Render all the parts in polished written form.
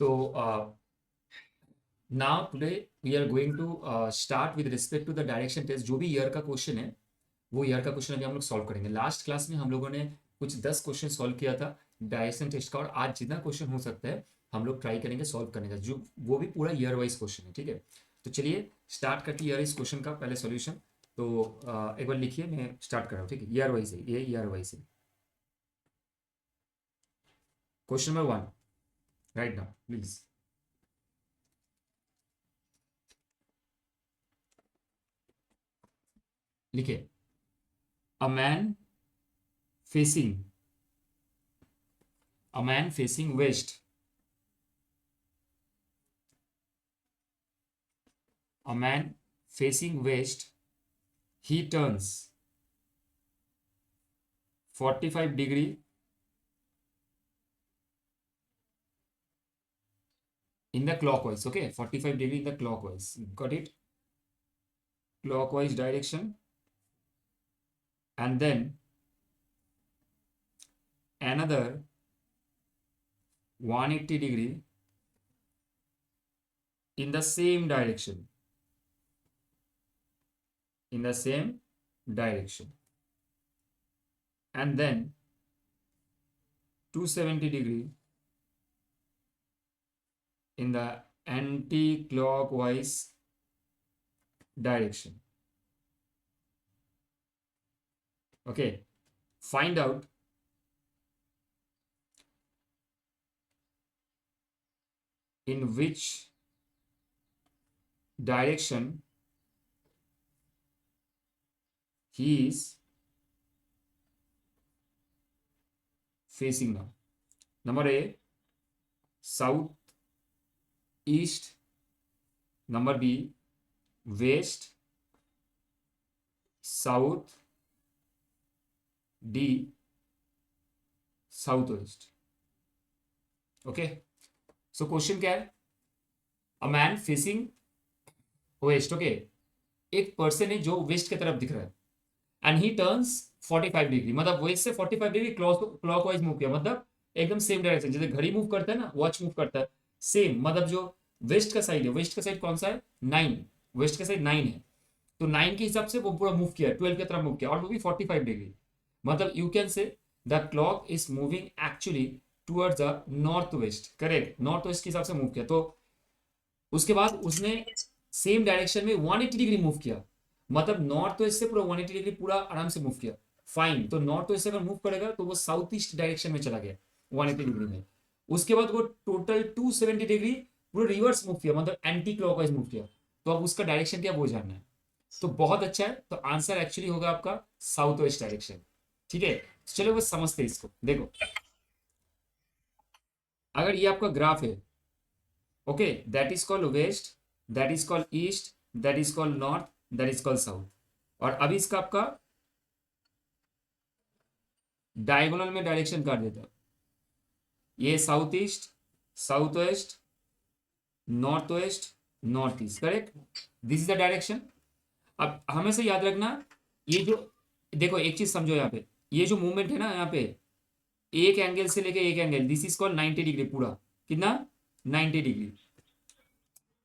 So now today we are going to start with respect to the direction test. जो भी year का question है वो year का क्वेश्चन अभी हम लोग सॉल्व करेंगे. लास्ट क्लास में हम लोगों ने कुछ 10 क्वेश्चन सॉल्व किया था डायरेक्शन टेस्ट का, और आज जितना क्वेश्चन हो सकता है हम लोग ट्राई करेंगे सॉल्व करने का, जो वो भी पूरा ईयर वाइज क्वेश्चन है. ठीक है, तो चलिए स्टार्ट करते ईयर वाइज क्वेश्चन का पहले सॉल्यूशन. तो एक बार लिखिए, मैं स्टार्ट कर रहा हूँ. ठीक है, ईयर वाइज है, ये ईयर वाइज है. Question number 1 right now please. लिखिए, a man facing a man facing west, a man facing west, he turns 45 degree in the clockwise. Okay, 45 degree in the clockwise, got it, clockwise direction. And then another 180 degree in the same direction, in the same direction. And then 270 degree in the anti-clockwise direction. Okay, find out in which direction he is facing now. Number A, south east. Number B, west, south. D, southwest. Okay, so question क्या है? A man facing west. Okay, एक person है जो waste की तरफ दिख रहा है, एंड ही टर्न्स 45 डिग्री, मतलब वेस्ट से 45 डिग्री क्लॉकवाइज मूव किया, मतलब एकदम सेम डायरेक्शन. जैसे घड़ी मूव करता है ना, वॉच मूव करता है, सेम. मतलब जो वेस्ट का साइड है, वेस्ट का साइड कौन सा है? 9. वेस्ट का साइड 9 है, तो 9 के हिसाब से वो पूरा मूव किया, 12 की तरफ मूव किया, और वो भी 45 डिग्री. मतलब यू कैन से the clock is moving actually towards the north west. Correct, north west के हिसाब से मूव किया. तो उसके बाद उसने सेम डायरेक्शन में 180 डिग्री मूव किया, मतलब नॉर्थ वेस्ट से पूरा 180 डिग्री पूरा आराम से मूव किया. फाइन, तो नॉर्थ वेस्ट से अगर मूव करेगा तो वो साउथ ईस्ट डायरेक्शन में चला गया 180 डिग्री में. उसके बाद वो टोटल 270 डिग्री पूरा रिवर्स मूव किया, मतलब एंटी क्लॉकवाइज मूव किया. तो अब उसका डायरेक्शन क्या वो जानना है. तो बहुत अच्छा है, तो आंसर एक्चुअली होगा आपका साउथ वेस्ट डायरेक्शन. ठीक है, चलो बस समझते हैं इसको. देखो, अगर ये आपका ग्राफ है, okay, that is called west, that is called east, that is called north, that is called south. और अभी इसका आपका डायगोनल में डायरेक्शन काट देता है. ये south east, south west, north west, north east. Correct, this is the direction. अब हमेशा याद रखना, ये जो देखो एक चीज समझो, यहाँ पे ये जो मूवमेंट है ना, यहाँ पे एक एंगल से लेके एक angle, this is called 90 degree. पूरा कितना? 90 डिग्री.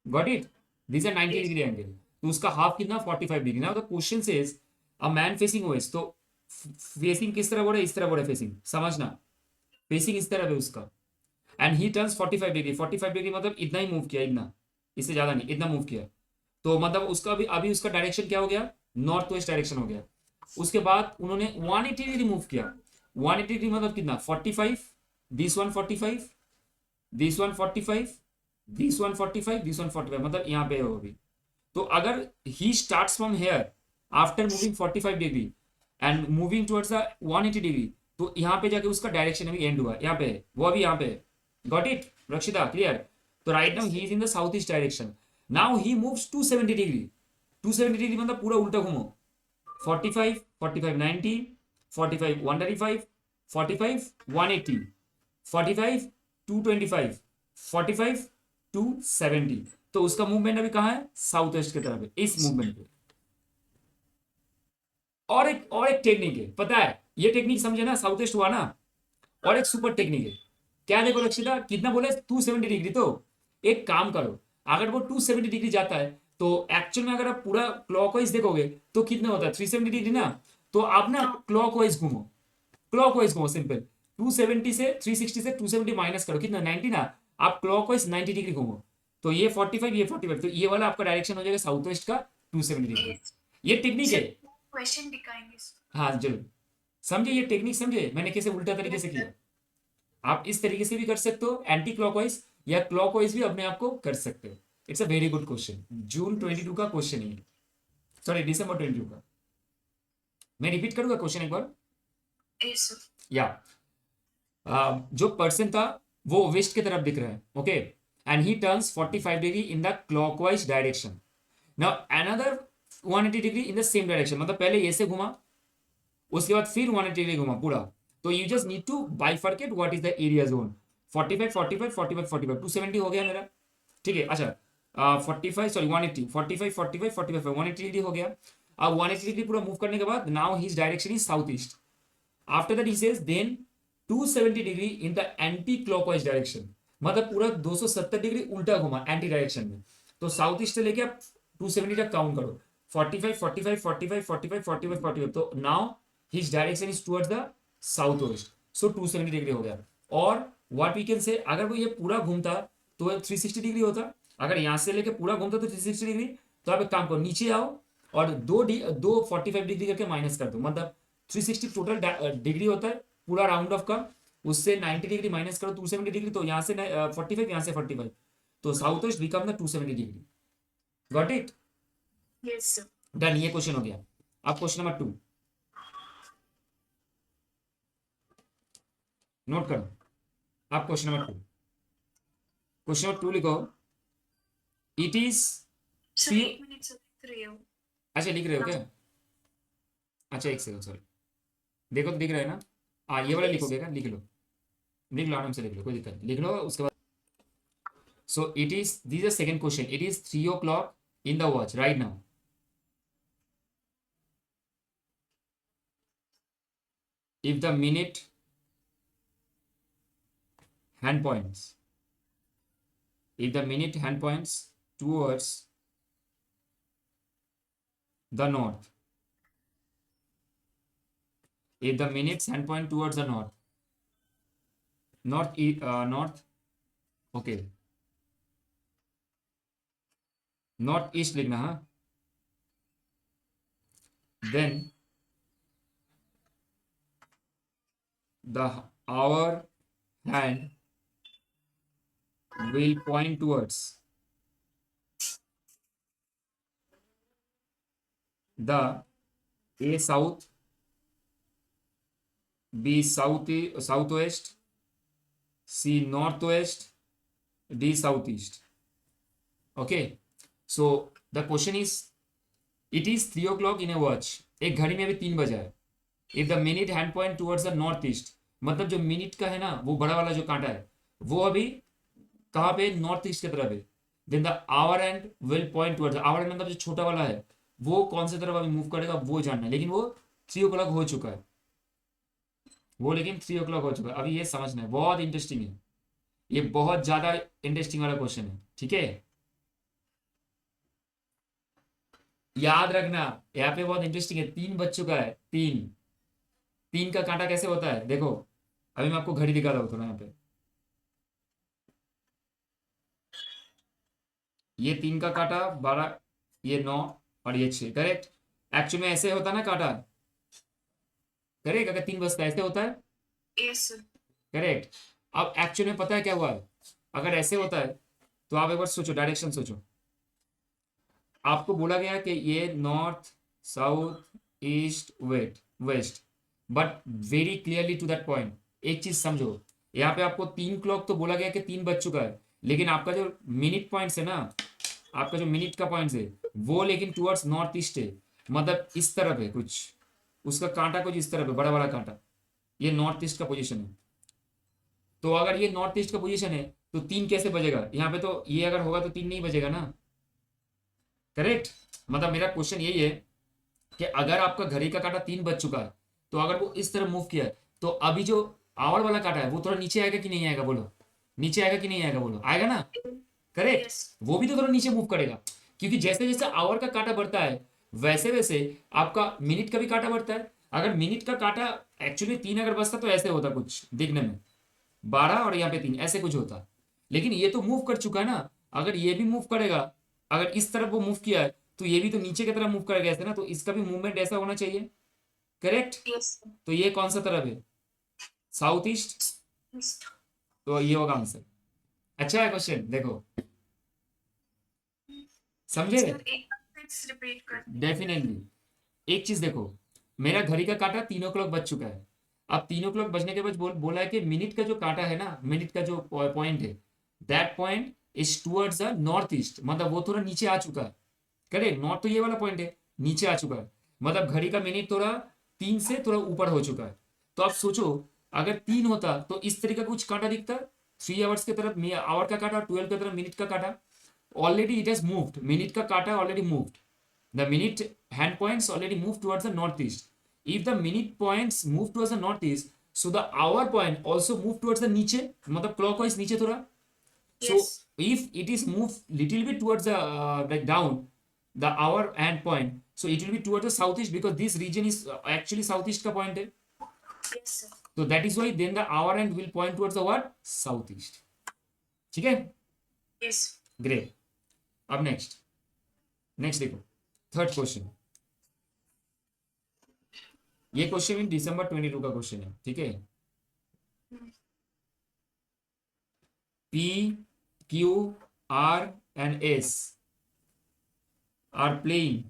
गॉट इट, दिस है 90 डिग्री एंगल. तो उसका हाफ कितना? 45 डिग्री. ना, तो question says a man facing west. तो फेसिंग किस तरह बोले? इस तरह बोले फेसिंग, समझना, फेसिंग इस तरह है उसका. And he turns 45 degree. 45 degree मतलब इतना ही मूव किया, इतना, इससे ज्यादा नहीं, इतना मूव किया. तो मतलब उसका अभी उसका डायरेक्शन क्या हो गया? नॉर्थ वेस्ट डायरेक्शन हो गया. उसके बाद उन्होंने 180 डिग्री मूव किया. 180 डिग्री मतलब कितना? 45, this one 45, this one 45, this one 45, this one 45, मतलब यहाँ पे हो अभी. तो अगर he starts from here after moving 45 degree and moving towards the 180 degree, तो यहाँ पे जाके उसका डायरेक्शन अभी एंड हुआ, यहाँ पे है, वो अभी यहाँ पे है. गॉट इट रक्षिता, क्लियर? तो right now he is in the south east direction. Now he moves 270 degree. 270 degree मतलब पूरा उल्टा घूमो. 45, 45, 90, 45, 135, 45, 180, 45, 225, 45, 270. तो उसका मूवमेंट अभी कहाँ है? साउथ वेस्ट की तरफ है, इस मूवमेंट पे. और एक टेक्निक है, पता है? ये टेक्निक समझे ना, साउथ वेस्ट हुआ ना. और एक सुपर टेक्निक है, क्या देखो रक्षिता, कितना बोला 270 डिग्री। तो एक काम करो, अगर वो 270 डिग्री जाता है तो एक्चुअल में अगर आप पूरा क्लॉकवाइज देखोगे तो कितना होता है 370 डिग्री ना। तो आप ना क्लॉकवाइज घूमो, क्लॉकवाइज घूमो सिंपल। 270 से 360 से 270 माइनस करो, कितना 90 ना। आप क्लॉकवाइज 90 डिग्री घूमो। तो ये 45, ये 45, तो ये वाला आपका डायरेक्शन हो जाएगा साउथ वेस्ट का 270 डिग्री। ये टेक्निक है। क्वेश्चन दिखाएंगे। हाँ जरूर, समझे ये टेक्निक, समझे मैंने कैसे उल्टा तरीके से किया। आप इस तरीके से भी कर सकते हो एंटी क्लॉकवाइज, या क्लॉकवाइज भी अपने आप को कर सकते हो। It's a very good question, June 22 का क्वेश्चन है, सॉरी दिसंबर 22 का। मैं रिपीट करूंगा क्वेश्चन एक बार। Yes, sir. या जो पर्सन था वो वेस्ट की तरफ दिख रहा है, okay, and he turns 45 degree in the clockwise direction. Now another 180 degree in the same direction, मतलब पहले ऐसे घुमा, उसके बाद फिर 180 डिग्री घुमा पूरा। तो you just need to bifurcate what is the area zone. 45 45 45 45 270 हो गया मेरा, ठीक है। अच्छा 45 सॉरी 180 45 45 45 180 डिग्री हो गया। अब 180 डिग्री पूरा मूव करने के बाद now his direction is south east. After that he says then 270 degree in the anti clockwise direction, मतलब पूरा 270 डिग्री उल्टा घुमा एंटी डायरेक्शन में। तो साउथ ईस्ट से लेके आप 270 तक काउंट करो, 45 45 45 45 45 45। तो now his direction is towards the south west, so 270 degree हो गया। और व्हाट वी कैन से, अगर वो ये पूरा घूमता तो 360 डिग्री होता। अगर यहां से लेके पूरा घूमता तो 360 डिग्री। तो आप एक काम करो, नीचे आओ और दो 45 डिग्री करके माइनस कर दो, मतलब 360 टोटल डिग्री होता है पूरा राउंड ऑफ का। उससे 90 डिग्री माइनस करो 270 डिग्री, तो यहाँ से 45, यहाँ से 45, तो south west become the 270 degree. Got it? Yes, sir. Done, ये क्वेश्चन हो गया। अब क्वेश्चन नंबर 2 नोट करो। अब क्वेश्चन नंबर 2, क्वेश्चन नंबर 2 लिखो। It is Sir, three. 8 minutes of 3 हो। अच्छा लिख रहे हो क्या? अच्छा एक सेकंड, सॉरी, देखो तो दिख रहा है ना। हाँ ये वाला Yes. लिखोगे क्या? लिख लो, लिख लो आराम से, लिख लो, कोई दिक्कत नहीं, लिख लो उसके बाद। So it is, this is the second question. It is 3 o'clock in the watch right now. If the minute hand points, if the minute hand points towards the north, if the minutes hand point towards the north, north, okay, north east लिखना, हाँ, then the hour hand will point towards the A south, B southwest, C northwest, D southeast. Okay, so the question is, it is 3 o'clock in a watch. एक घड़ी में अभी 3 बजा है। If the minute hand point towards the north east, मतलब जो minute का है ना वो बड़ा वाला जो कांटा है वो अभी कहाँ पे, नॉर्थ ईस्ट की तरफ है। Then the hour hand will point towards, hour hand मतलब जो छोटा वाला है वो कौन से तरफ अभी मूव करेगा वो जानना है। लेकिन वो 3 o'clock हो चुका है, वो लेकिन 3 o'clock हो चुका है। अभी ये समझना है, बहुत इंटरेस्टिंग है ये, बहुत ज्यादा इंटरेस्टिंग वाला क्वेश्चन है, ठीक है। याद रखना, यहाँ पे बहुत इंटरेस्टिंग है। 3 बज चुका है, 3, 3 का कांटा कैसे होता है देखो। अभी मैं आपको घड़ी दिखाता हूँ थोड़ा यहाँ पे। ये 3 का कांटा 12, ये 9 और ये 6, करेक्ट। एक्चुअल में ऐसे होता है ना कांटा, करेक्ट, अगर 3 बजता है ऐसे होता है, Yes, sir. करेक्ट। अब एक्चुअल में पता है क्या हुआ है, अगर ऐसे होता है तो आप एक बार सोचो, डायरेक्शन सोचो। आपको बोला गया कि ये north south east west, but very clearly to that point एक चीज समझो, यहाँ पे आपको 3 क्लॉक तो बोला गया कि 3 बज चुका है, लेकिन आपका जो मिनट पॉइंट्स है ना, आपका जो मिनट का पॉइंट्स है वो लेकिन टुवर्ड्स नॉर्थ ईस्ट है, मतलब इस तरफ है कुछ, उसका कांटा कुछ इस तरफ है, बड़ा बड़ा कांटा, ये नॉर्थ ईस्ट का पोजीशन है। तो अगर ये नॉर्थ ईस्ट का पोजीशन है तो 3 कैसे बजेगा यहाँ पे, तो ये अगर होगा तो 3 नहीं बजेगा ना, करेक्ट। मतलब मेरा क्वेश्चन यही है कि अगर आपका घड़ी का कांटा 3 बज चुका है तो अगर वो इस तरह मूव किया है तो अभी जो आवर वाला काटा है वो थोड़ा नीचे आएगा कि नहीं आएगा बोलो, नीचे आएगा कि नहीं आएगा बोलो, आएगा ना, करेक्ट। Yes. वो भी तो थोड़ा नीचे मूव करेगा, क्योंकि जैसे जैसे आवर का काटा बढ़ता है वैसे वैसे आपका मिनट का भी काटा बढ़ता है। अगर मिनट का काटा एक्चुअली 3 अगर बचता तो ऐसे होता कुछ दिखने में, 12 और यहाँ पे 3 ऐसे कुछ होता, लेकिन ये तो मूव कर चुका है ना। अगर ये भी मूव करेगा, अगर इस तरफ वो मूव किया है तो ये भी तो नीचे की तरफ मूव करेगा ऐसे ना, तो इसका भी मूवमेंट ऐसा होना चाहिए, करेक्ट। Yes. Sir. तो ये कौन सा तरफ है, साउथ ईस्ट, Yes. तो ये होगा आंसर। अच्छा है क्वेश्चन, देखो समझे, Sir, एक बार फिर रिपीट कर। डेफिनेटली। एक चीज देखो, मेरा घड़ी का काटा 3 o'clock बज चुका है। अब 3 o'clock बजने के बाद बोला है कि मिनट का जो काटा है ना, मिनट का जो पॉइंट है, that point is towards the north east, मतलब वो थोड़ा नीचे आ चुका है, करेक्ट। नॉर्थ तो ये वाला पॉइंट है, नीचे आ चुका है, मतलब घड़ी का मिनट थोड़ा 3 से थोड़ा ऊपर हो चुका है। तो आप सोचो, अगर 3 होता तो इस तरीके का कुछ काटा दिखता, 3 आवर्स की तरफ आवर का काटा, 12 की तरफ मिनट का काटा, already it has moved, minute का काटा already moved, the minute hand points already moved towards the northeast. If the minute points move towards the northeast, so the hour point also move towards the नीचे, मतलब clockwise नीचे थोड़ा। So Yes. if it is moved little bit towards the like down, the hour hand point, so it will be towards the southeast, because this region is actually southeast का point है। Yes, sir. So that is why then the hour hand will point towards the what, southeast। ठीक है, Yes. Great. अब next देखो, third question. ये question in दिसंबर 22 का question है, ठीक है। P Q R and S R playing,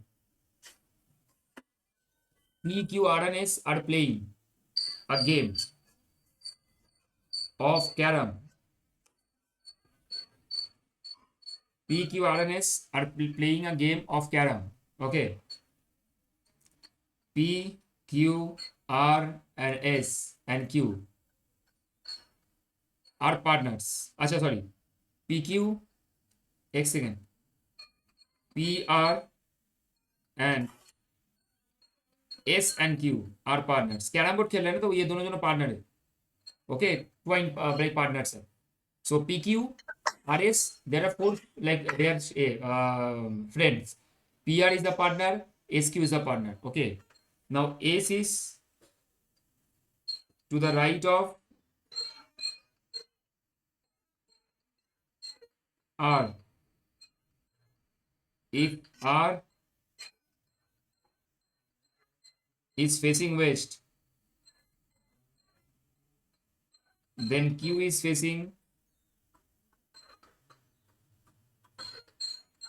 P, Q, R and S are playing a game of carom. P, Q, R and S are playing a game of carom. Okay. P, Q, R and S and Q are partners. अच्छा sorry. P, Q, एक second, P, R and S and Q are partners. Carrom board खेल रहे हैं ना, तो ये दोनों partner है, ओके, ट्वाइन ब्रेक पार्टनर्स है। So PQ, RS, there are 4 like they are friends. PR is the partner, SQ is the partner. Okay. Now S is to the right of R. If R is facing west, then Q is facing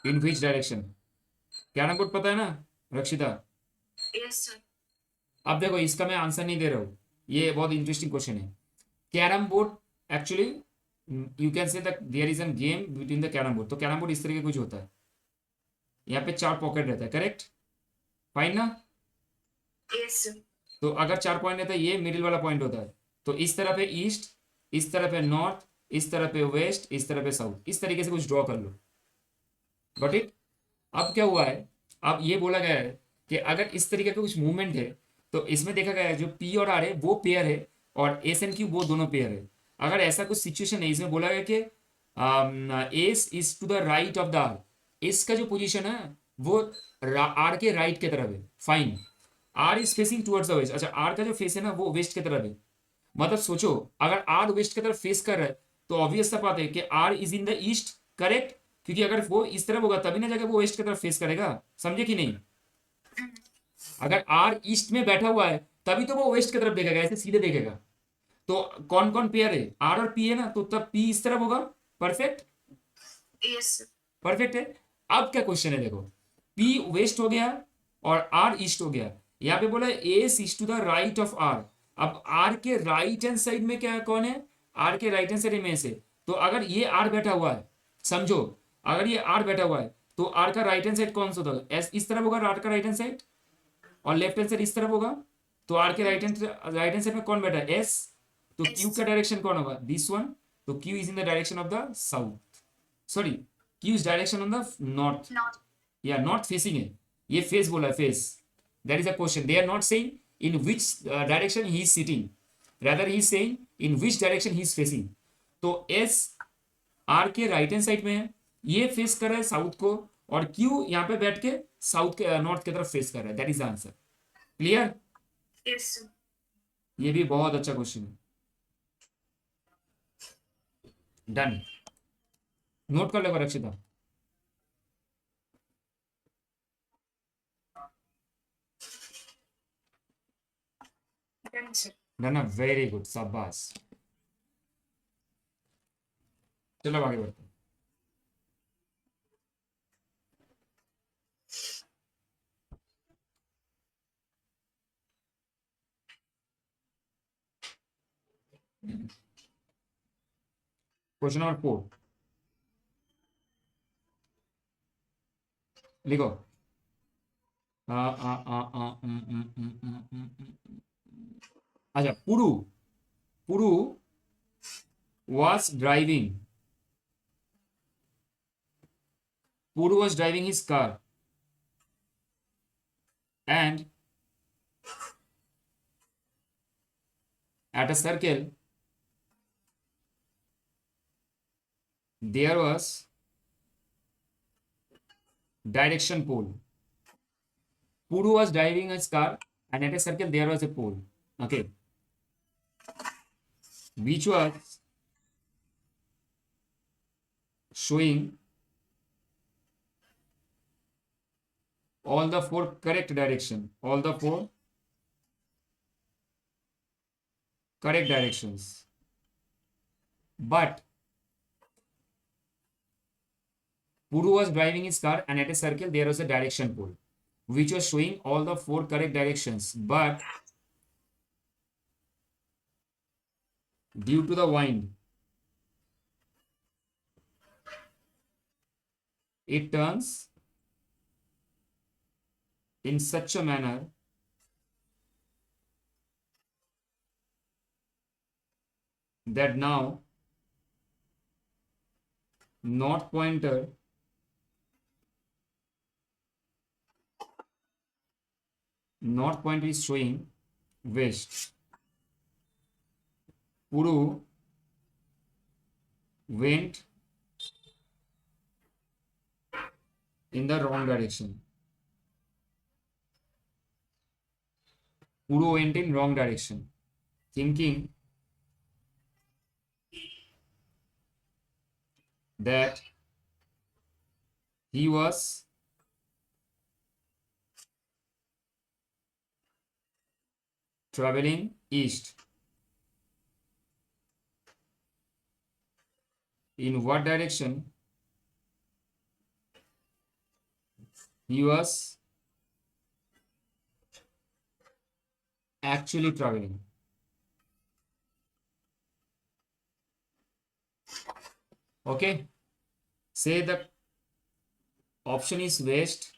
in which direction? Carrom board पता है ना रक्षिता? Yes, sir. अब देखो, इसका मैं answer नहीं दे रहा हूँ, ये बहुत इंटरेस्टिंग क्वेश्चन है। Carrom board actually you can say that there is an game between the carrom board. तो कैरम बोर्ड इस तरीके कुछ होता है, यहाँ पे 4 पॉकेट रहता है, करेक्ट, फाइन ना। Yes, sir. तो अगर 4 पॉइंट रहता है, ये मिडिल वाला पॉइंट होता है, तो इस तरफ है ईस्ट, इस तरफ है नॉर्थ, इस तरफ है वेस्ट, इस तरफ है साउथ, इस तरीके से कुछ ड्रॉ कर लो, गॉट इट। अब क्या हुआ है, अब ये बोला गया है कि अगर इस तरीके का कुछ मूवमेंट है तो इसमें देखा गया है जो पी और आर है वो पेयर है और एस एंड क्यू वो दोनों पेयर है। अगर ऐसा कुछ सिचुएशन है, इसमें बोला गया कि S is to the right of the R, S का जो पोजीशन है वो आर के राइट की तरफ है, fine. R is facing towards the west, अच्छा आर का जो फेस है ना वो वेस्ट की तरफ है, मतलब सोचो अगर आर वेस्ट की तरफ फेस कर रहा है तो ऑब्वियस सा बात है कि R is in the east, correct, क्योंकि अगर वो इस तरफ होगा तभी ना जाकर वो वेस्ट की तरफ फेस करेगा, समझे कि नहीं। अगर आर ईस्ट में बैठा हुआ है तभी तो वो वेस्ट की तरफ देखेगा, ऐसे सीधे देखेगा। तो कौन कौन पेयर है, आर और पी है ना, तो तब पी इस तरफ होगा, परफेक्ट, Yes, sir. परफेक्ट है। अब क्या क्वेश्चन है, देखो पी वेस्ट हो गया और आर ईस्ट हो गया, यहाँ पे बोला S is to the right of R. अब आर के राइट हैंड साइड में क्या कौन है, आर के राइट हैंड साइड में से, तो अगर ये आर बैठा हुआ है, समझो अगर ये आर बैठा हुआ है तो आर का राइट हैंड साइड कौन सा होगा, एस इस तरफ होगा आर का राइट हैंड साइड, और लेफ्ट हैंड साइड इस तरफ होगा, तो आर के राइट हैंड साइड में कौन बैठा है, एस, तो क्यू का डायरेक्शन कौन होगा, दिस वन, तो Q is in the direction of the south, sorry Q is direction on the north, Not. या नॉर्थ फेसिंग है, ये फेस बोला है, face, that is a question, they are not saying in which direction he is sitting, rather he is saying in which direction he is facing. तो S R के right hand side में है, ये face कर रहा है south को, और क्यू यहाँ पे बैठ के साउथ के नॉर्थ की तरफ फेस कर रहा है. That is the answer. Clear? Yes, sir. ये भी बहुत अच्छा क्वेश्चन है. डन. नोट कर लो रक्षिता. Done, sir. Done. Very good. शाबाश. चलो आगे बढ़ते हैं. क्वेश्चन नंबर 4 लिखो. अच्छा. पुरु. पुरु was driving. Puru was driving his car, and at a circle there was direction pole. Puru was driving his car, and at a circle there was a pole. Okay, which was showing all the four correct direction. All the four correct directions. But Puru was driving his car, and at a circle there was a direction pole, which was showing all the four correct directions. But due to the wind, it turns in such a manner that now north pointer is showing west. Puru went in the wrong direction. Puru went in wrong direction, thinking that he was traveling east. In what direction he was actually traveling? Okay, say the option is west,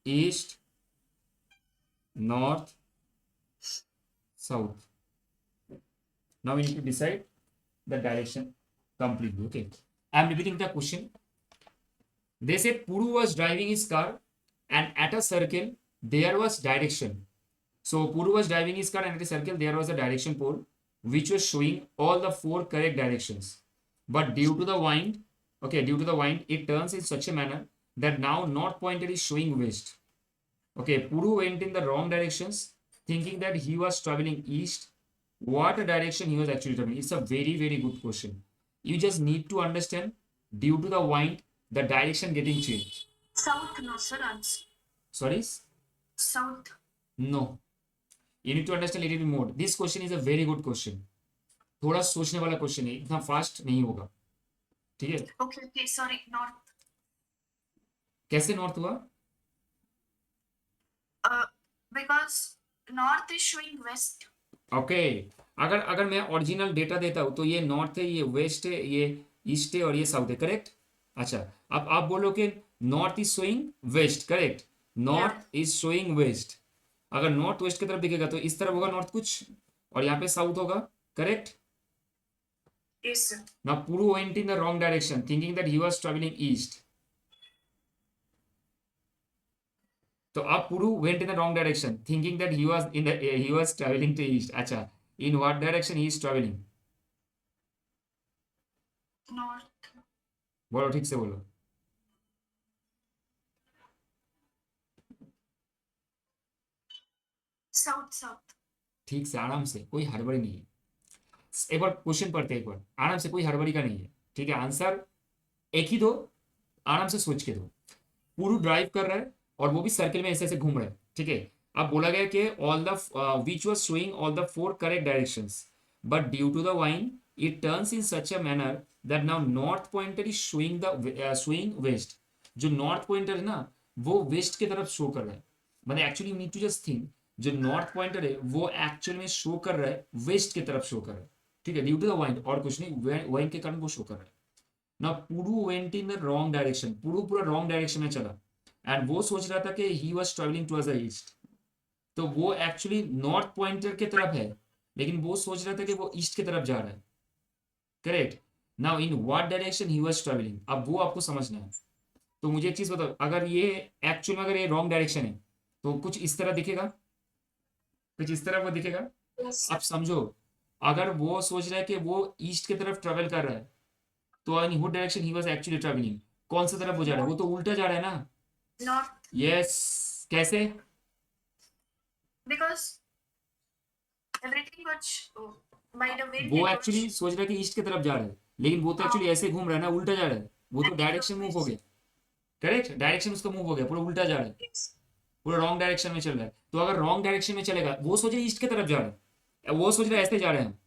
east, north, south. Now we need to decide the direction completely. Okay, I am repeating the question. They said Puru was driving his car, and at a circle there was direction. So Puru was driving his car, and at a circle there was a direction pole, which was showing all the four correct directions. But due to the wind, it turns in such a manner that now north pointer is showing west. Okay, Puru went in the wrong directions, thinking that he was traveling east. What direction he was actually traveling? It's a very, very good question. You just need to understand, due to the wind, the direction getting changed. South, no, sir. Answer. Sorry? South. No. You need to understand a little bit more. This question is a very good question. थोड़ा सोचने वाला question है, इतना fast नहीं होगा. ठीक है? Okay, okay. Sorry, north. कैसे नॉर्थ हुआ? Because north is showing west. Okay. अगर मैं ओरिजिनल डेटा देता हूँ तो ये नॉर्थ है, ये वेस्ट है, ये ईस्ट है और ये साउथ है. करेक्ट? अच्छा, अब आप बोलो कि north is showing west. Correct? North is showing west. अगर नॉर्थ वेस्ट की तरफ दिखेगा तो इस तरफ होगा नॉर्थ कुछ, और यहाँ पे साउथ होगा. Correct? Yes, sir. Now Puru went in the wrong direction, thinking that he was traveling east. तो अब Puru went in the wrong direction, thinking that he was traveling to east. अच्छा, in what direction he is travelling? North. बोलो, ठीक से बोलो. South. South. ठीक से, आराम से, कोई हड़बड़ी नहीं है. एक बार क्वेश्चन पढ़ते हैं, एक बार आराम से, कोई हड़बड़ी का नहीं है. ठीक है, आंसर एक ही दो, आराम से सोच के दो. पुरु ड्राइव कर रहा है और वो भी सर्किल में ऐसे ऐसे घूम रहा है. ठीक है, अब बोला गया कि all the which was showing all the four correct directions, but due to the wind it turns in such a manner that now north pointer is showing west. जो नॉर्थ पॉइंटर है ना, वो वेस्ट की तरफ show कर रहा है. मतलब actually need to just think, जो नॉर्थ पॉइंटर है वो एक्चुअल में शो कर रहा है वेस्ट की तरफ शो कर रहा है. ठीक है, ड्यू टू द वाइन, और कुछ नहीं, वाइन के कारण वो शो कर रहा है. ना Puru went in the wrong direction, Puru पूरा रॉन्ग डायरेक्शन में चला. एंड वो सोच रहा था कि he was travelling towards the east. तो वो एक्चुअली नॉर्थ पॉइंटर की तरफ है, लेकिन वो सोच रहा था कि वो ईस्ट की तरफ जा रहा है. Correct. Now in what direction he was travelling, अब वो आपको समझना है. तो मुझे एक चीज बताओ, अगर ये एक्चुअल में अगर ये रॉन्ग डायरेक्शन है तो कुछ इस तरह दिखेगा, कुछ इस तरह वो दिखेगा. Yes. अब समझो, अगर वो सोच रहा है कि वो ईस्ट की तरफ ट्रेवल कर रहा है, तो in what direction he was actually travelling, कौन सा तरफ वो जा रहा है? वो तो उल्टा जा रहा है ना. North. यस. कैसे? Because everything was by the wind. वो It एक्चुअली was. सोच रहा है कि ईस्ट की तरफ जा रहा है, लेकिन वो तो एक्चुअली ऐसे घूम रहा है ना, उल्टा जा रहा है. वो तो डायरेक्शन मूव हो गया. करेक्ट, डायरेक्शन उसका मूव हो गया, पूरा उल्टा जा रहा है, Yes. पूरा रॉन्ग डायरेक्शन में चल रहा है. तो अगर रॉन्ग डायरेक्शन में चलेगा, वो सोचे ईस्ट की तरफ जा रहा है, वो सोच रहा है ऐसे जा रहे हैं हम.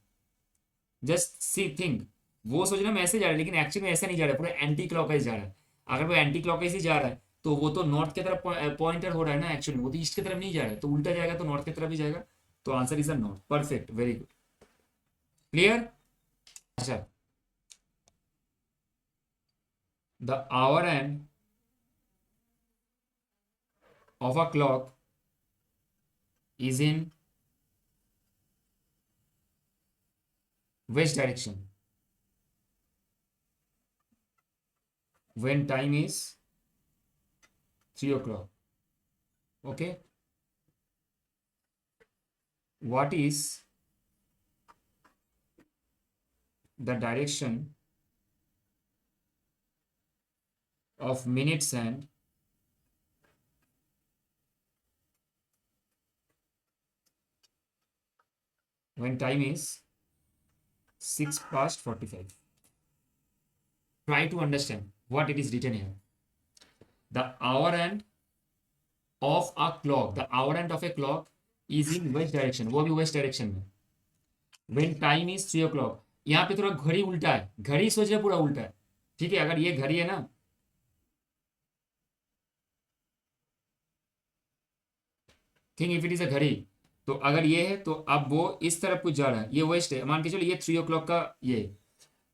जस्ट सी थिंक, वो सोच रहा है हम ऐसे जा रहे हैं, लेकिन एक्चुअली में ऐसा नहीं जा रहा है, पूरा एंटी क्लॉकवाइज जा रहा है. अगर वो एंटी क्लॉकवाइज ही जा रहा है तो वो तो नॉर्थ की तरफ पॉइंटर हो रहा है ना. एक्चुअली वो तो ईस्ट की तरफ नहीं जा रहा है, तो उल्टा जाएगा तो नॉर्थ की तरफ ही जाएगा. तो answer is a north. Perfect, very good, clear. अच्छा, the hour hand of a clock is in which direction when time is 3 o'clock? Okay, what is the direction of minutes hand when time is 6 past 45? Try to understand what it is written here. The hour hand of a clock, the hour hand of a clock is in west direction, वो भी west direction में. when time is 3 o'clock, यहाँ पे थोड़ा घड़ी उल्टा है, घड़ी सोच रहे पूरा उल्टा है. ठीक है, अगर ये घड़ी है ना, think if it is a घड़ी, तो अगर ये है तो अब वो इस तरफ कुछ जा रहा है, ये वेस्ट है, मान के चलो ये 3 o'clock का ये.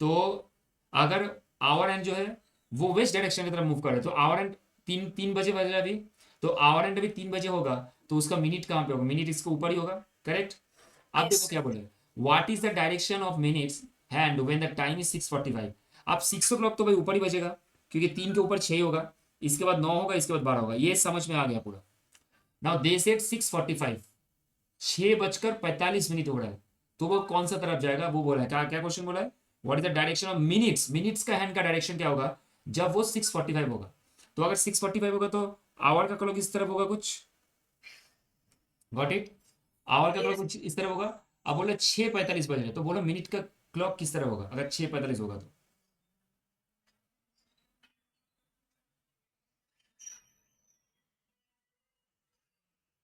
तो अगर आवर एंड जो है वो वेस्ट डायरेक्शन की तरफ मूव कर रहा है, तो आवर एंड 3 बजे बज रहा है अभी, तो आवर एंड अभी 3 बजे होगा, तो उसका मिनट कहाँ पे होगा? मिनट इसके ऊपर ही होगा. करेक्ट. आप देखो Yes. क्या बोले, what is the direction of minutes hand when the time is 6:45. अब 6 o'clock तो भाई ऊपर ही बजेगा, क्योंकि 3 के ऊपर 6 होगा, इसके बाद 9 होगा, इसके बाद 12 होगा. ये समझ में आ गया पूरा. नाउ दे सेड 6:45, 6:45 हो रहा है, तो वो कौन सा तरफ जाएगा? वो बोला है, क्या क्या क्वेश्चन बोला है, what is the direction of minutes, minutes का हैंड का डायरेक्शन क्या होगा जब वो 6:45 होगा. तो अगर 6:45 होगा तो आवर का क्लॉक इस तरफ होगा कुछ. Got it. आवर का क्लॉक Yes. कुछ इस तरफ होगा. अब बोले 6:45 बज रहे, तो बोलो मिनट का क्लॉक किस तरह होगा अगर 6:45 होगा तो?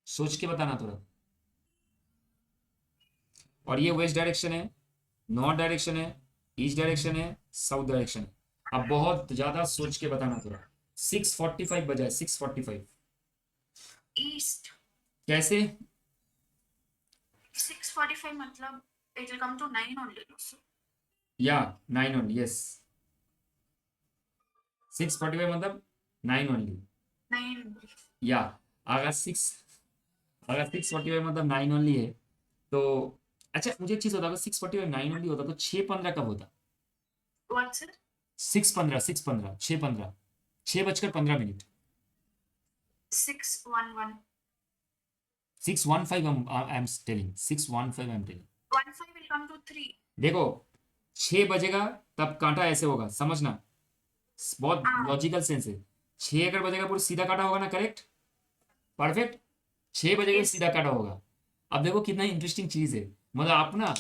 सोच के बताना थोड़ा. और ये वेस्ट डायरेक्शन है, नॉर्थ डायरेक्शन है, ईस्ट डायरेक्शन है, साउथ डायरेक्शन है. अब बहुत ज्यादा सोच के बताना थोड़ा. 6:45 बजा है, 6:45. East. कैसे? 6:45 matlab it will come to 9 only. So या 9 ओनली. यस, 6:45 मतलब 9 ओनली. 9. या अगर 6:45 मतलब 9 ओनली है तो, अच्छा मुझे एक चीज होता, अगर 6:45 9 ओनली होता तो 6:15 कब होता? What sir? 6:15, 6:15, 6:15. 6:11. 6:15 I am telling, 6:15 I am telling. 1 5 will come to 3. देखो 6 बजेगा तब कांटा ऐसे होगा, समझना, बहुत हाँ. लॉजिकल सेंस है। 6 अगर बजेगा पूरा सीधा काटा होगा ना, करेक्ट, परफेक्ट। 6 बजेगा Yes. सीधा काटा होगा। अब देखो कितना इंटरेस्टिंग चीज है, मतलब आप ना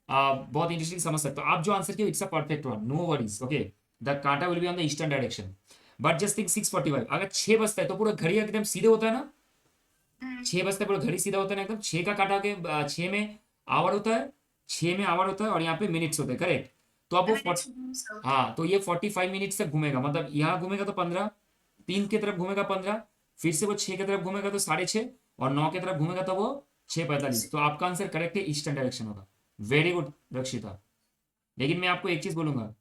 बहुत इंटरेस्टिंग समझ सकते हो। आप जो आंसर किया it's a perfect one, no worries, okay. The कांटा will be on the eastern direction, but just think 6:45 अगर 6 बजता है तो पूरा घड़ी एकदम सीधे होता है ना, 6 बजता है पूरा घड़ी सीधा होता है ना एकदम। 6 का काटा के 6 में आवर होता है, 6 में आवर होता है और यहाँ पे मिनट्स होते हैं, करेक्ट। तो अब वो Minutes means okay. हाँ, तो ये 45 मिनट्स तक घूमेगा, मतलब यहाँ घूमेगा तो 15, 3 की तरफ घूमेगा 15, फिर से वो 6 की तरफ घूमेगा तो 6:30, और 9 की तरफ घूमेगा तो वो 6:45। तो आपका आंसर करेक्ट है, ईस्टर्न डायरेक्शन होगा। वेरी गुड रक्षिता। लेकिन मैं आपको एक चीज बोलूंगा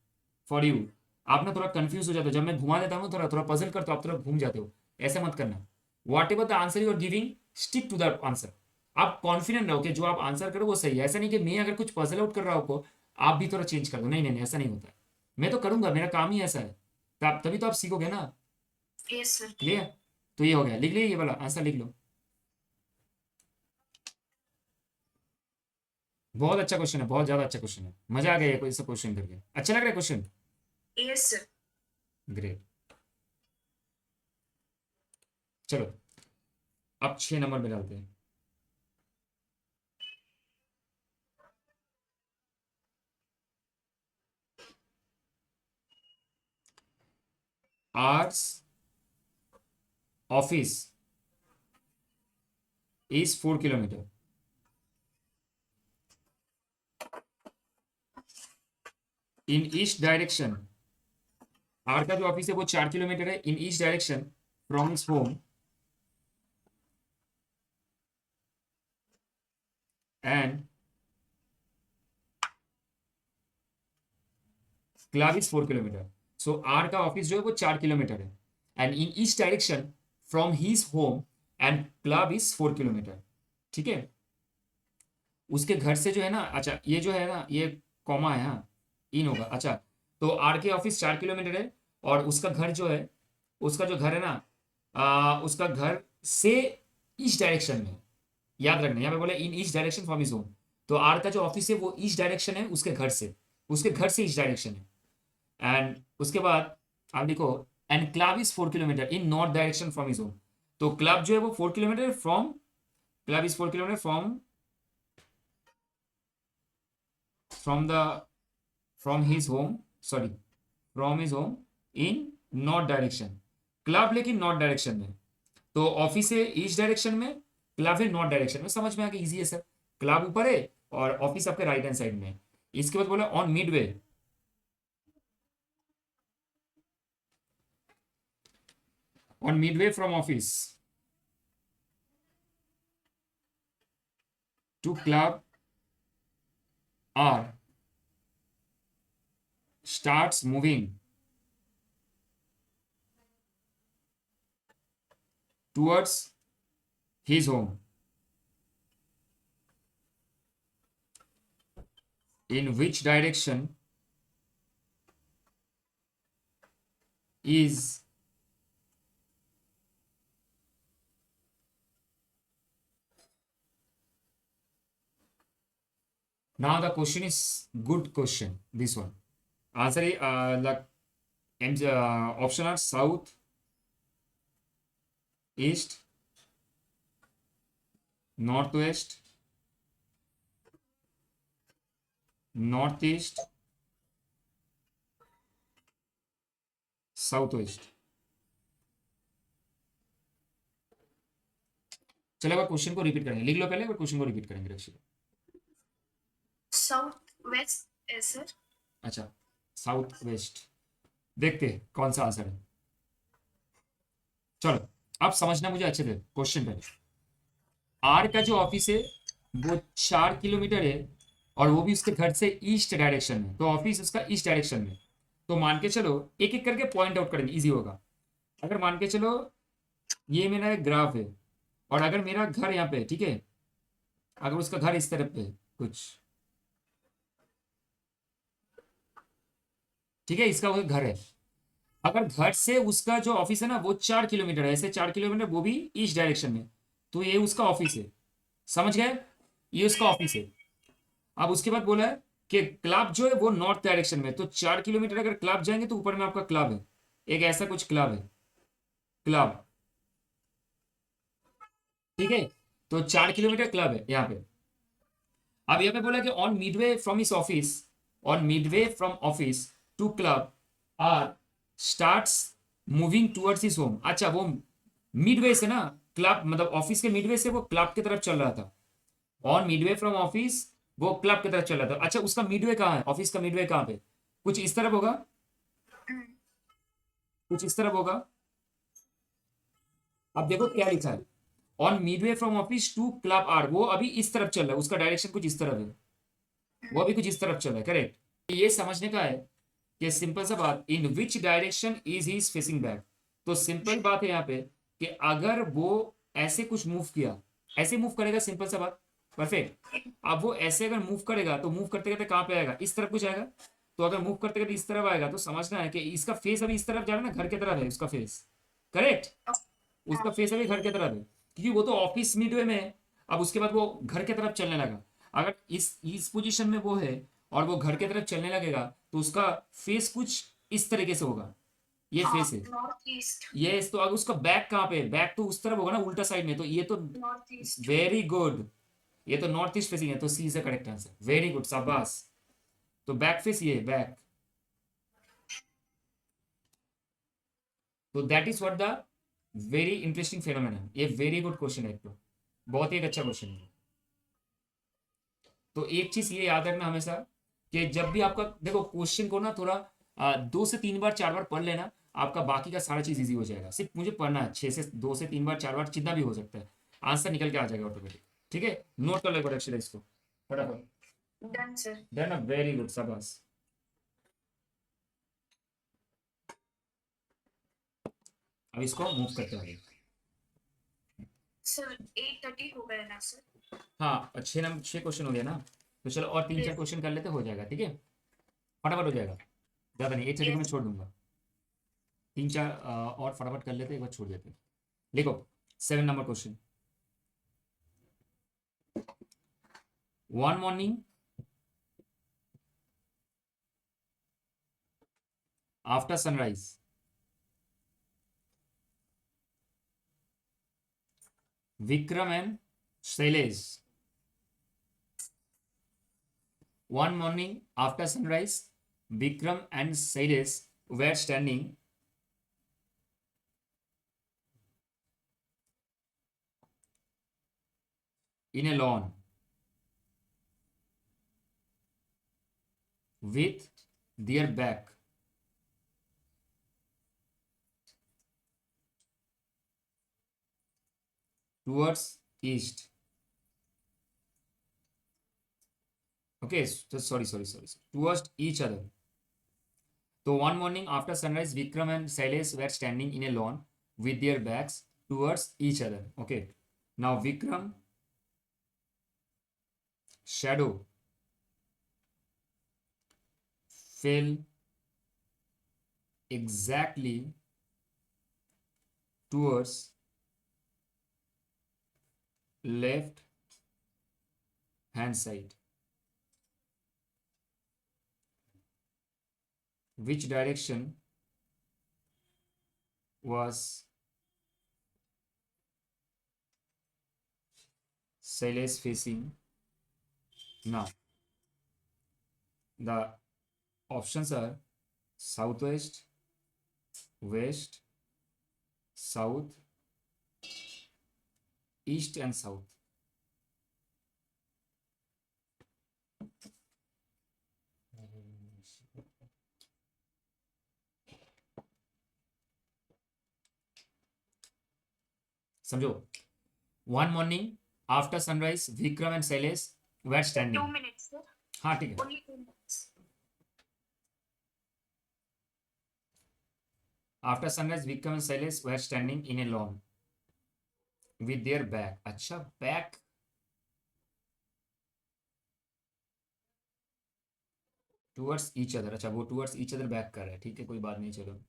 फॉर यू, आप ना थोड़ा कंफ्यूज हो जाते हो जब मैं घुमा देता हूँ, थोड़ा थोड़ा पजल करता हूँ, आप थोड़ा घूम जाते हो। ऐसा मत करना। Whatever the answer you are giving, stick to the answer. आप कॉन्फिडेंट रहो कि जो आप आंसर करो वो सही है। ऐसा नहीं कि मैं अगर कुछ पजल आउट कर रहा हूँ आप भी थोड़ा चेंज कर दो, नहीं नहीं नहीं, ऐसा नहीं होता है। मैं तो करूंगा, मेरा काम ही ऐसा है, तभी तो आप सीखोगे ना। Yes, sir. क्लियर? तो ये हो गया, लिख लिया, ये वाला आंसर लिख लो। बहुत अच्छा क्वेश्चन है, बहुत ज्यादा अच्छा क्वेश्चन है, मजा आ गया ये क्वेश्चन करके। अच्छा लग रहा है क्वेश्चन? Yes, sir. ग्रेट। चलो अब 6 नंबर में डालते हैं। R's office is 4 kilometre. In east direction, R का जो ऑफिस है वो 4 किलोमीटर है। In east direction from his home and club is 4 kilometre. So R का ऑफिस जो है वो 4 किलोमीटर है, and in east direction from his home and club is 4 kilometre. ठीक है, उसके घर से जो है ना, अच्छा ये जो है ना, ये कॉमा है, हाँ इन होगा। अच्छा, तो आर के ऑफिस 4 किलोमीटर है, और उसका घर जो है, उसका जो घर है ना, उसका घर से ईस्ट डायरेक्शन में, याद रखना यहाँ पे बोला in east direction from his home. तो आर का जो ऑफिस है वो ईस्ट डायरेक्शन है उसके घर से, उसके घर से ईस्ट डायरेक्शन है। एंड उसके बाद आप देखो, and club is 4 kilometre in north direction from his home. तो क्लब जो है वो 4 kilometre from, club is 4 kilometre from the from his home, sorry, from his home in north direction. Club लेकिन नॉर्थ डायरेक्शन में, तो office है east direction में, club है नॉर्थ डायरेक्शन में। समझ में आ गया, इजी है सर। क्लब ऊपर है और ऑफिस आपके राइट हैंड साइड में है। इसके बाद बोला on midway, on midway from office to club R starts moving towards his home, in which direction is now the question is good question, this one answer is the option are south east northwest northeast south west. चलो एक बार question को repeat करेंगे, लिख लो पहले, एक बार question को repeat करेंगे रक्षित। Southwest, yes, sir. अच्छा, साउथ वेस्ट, देखते हैं कौन सा आंसर है। चलो अब समझना मुझे अच्छे से क्वेश्चन पहले। आर का जो ऑफिस है वो 4 किलोमीटर है, और वो भी उसके घर से ईस्ट डायरेक्शन में, तो ऑफिस उसका ईस्ट डायरेक्शन में। तो मान के चलो एक एक करके पॉइंट आउट करेंगे, इजी होगा। अगर मान के चलो ये मेरा एक ग्राफ है, और अगर मेरा घर यहाँ पे, ठीक है, अगर उसका घर इस तरफ पे कुछ, ठीक है, इसका वो घर है। अगर घर से उसका जो ऑफिस है ना वो 4 किलोमीटर है, ऐसे 4 किलोमीटर, वो भी ईस्ट डायरेक्शन में, तो ये उसका ऑफिस है। समझ गए, ये उसका ऑफिस है। अब उसके बाद बोला है कि क्लब जो है वो नॉर्थ डायरेक्शन में, तो 4 किलोमीटर अगर क्लब जाएंगे तो ऊपर में आपका क्लब है, एक ऐसा कुछ क्लब है, क्लब, ठीक है। तो 4 किलोमीटर क्लब है यहाँ पे। अब यहाँ पे बोला कि on midway from his office, on midway from office to club R starts moving towards his home. अच्छा, वो मिडवे से ना, क्लब मतलब ऑफिस के मिडवे से वो क्लब की तरफ चल रहा था। ऑन मिडवे फ्रॉम ऑफिस वो क्लब की तरफ चल रहा था। अच्छा, उसका मिडवे कहाँ है, ऑफिस का मिडवे कहाँ पे, कुछ इस तरफ होगा, Mm. कुछ इस तरफ होगा। अब देखो क्या लिखा है, on midway from office to club R, वो अभी इस तरफ चल रहा है, उसका डायरेक्शन कुछ इस तरफ है, वो अभी कुछ इस तरफ चल रहा है, करेक्ट। ये समझने का है कि सिंपल सा बात, in which direction is he facing back. तो सिंपल बात है यहाँ पे कि अगर वो ऐसे कुछ मूव किया, ऐसे मूव करेगा, सिंपल सा बात, परफेक्ट। अब वो ऐसे अगर मूव करेगा तो मूव करते करते कहाँ पे आएगा, इस तरफ कुछ आएगा। तो अगर मूव करते करते इस तरफ आएगा तो समझना है कि इसका फेस अभी इस तरफ जा रहा है ना, घर की तरफ है उसका फेस, करेक्ट। उसका फेस अभी घर की तरफ है, क्योंकि वो तो ऑफिस मिडवे में है। अब उसके बाद वो घर की तरफ चलने लगा। अगर इस पोजीशन में वो है और वो घर की तरफ चलने लगेगा तो उसका फेस कुछ इस तरीके से होगा, ये फेस है। Northeast. ये तो अगर उसका बैक कहाँ पे है, बैक तो उस तरफ होगा ना, उल्टा साइड में, तो ये तो Northeast. वेरी गुड, ये तो नॉर्थ ईस्ट फेसिंग है, तो C is the correct answer, very good, शाबाश। तो बैक फेस ये है, बैक। तो that is what the very interesting phenomena, ये वेरी गुड क्वेश्चन है, एक तो बहुत ही एक अच्छा क्वेश्चन है। तो एक चीज ये याद रखना हमेशा कि जब भी आपका देखो क्वेश्चन को ना थोड़ा 2 से 3 बार 4 बार पढ़ लेना, आपका बाकी का सारा चीज इजी हो जाएगा। सिर्फ मुझे पढ़ना है 2 से 3 बार 4 बार, जितना भी हो सकता है, आंसर निकल के आ जाएगा ऑटोमेटिक। ठीक है, नोट कर लो एक बार अक्षर इसको फटाफट। Done, sir. Done, very good, शाबाश। अब इसको मूव करते हैं। Sir, 8:30 हो गया ना सर? हाँ, 6 क्वेश्चन हो गया ना, तो चलो और 3-4 Yes. क्वेश्चन कर लेते, हो जाएगा, ठीक है, फटाफट हो जाएगा, ज़्यादा नहीं, 8:30 को मैं Yes. छोड़ दूंगा। 3-4 और फटाफट कर लेते, एक बार छोड़ देते। लिखो 7 number question. One morning after sunrise, Vikram and Shailesh, one morning after sunrise, Vikram and Shailesh were standing in a lawn with their back towards east. Okay, so sorry. Towards each other. So one morning after sunrise, Vikram and Shailesh were standing in a lawn with their backs towards each other. Okay. Now Vikram shadow fell exactly towards left hand side. Which direction was Shailesh facing now? The options are southwest, west, south, east and south. समझो, one morning after sunrise Vikram and Shailesh were Sir, standing. 2 minutes, sir. हाँ ठीक है। Only 2 minutes. After sunrise Vikram and Shailesh were standing in a lawn with there back. अच्छा, back towards each other, अच्छा वो towards each other back कर रहा है, ठीक है, कोई बात नहीं, चलो।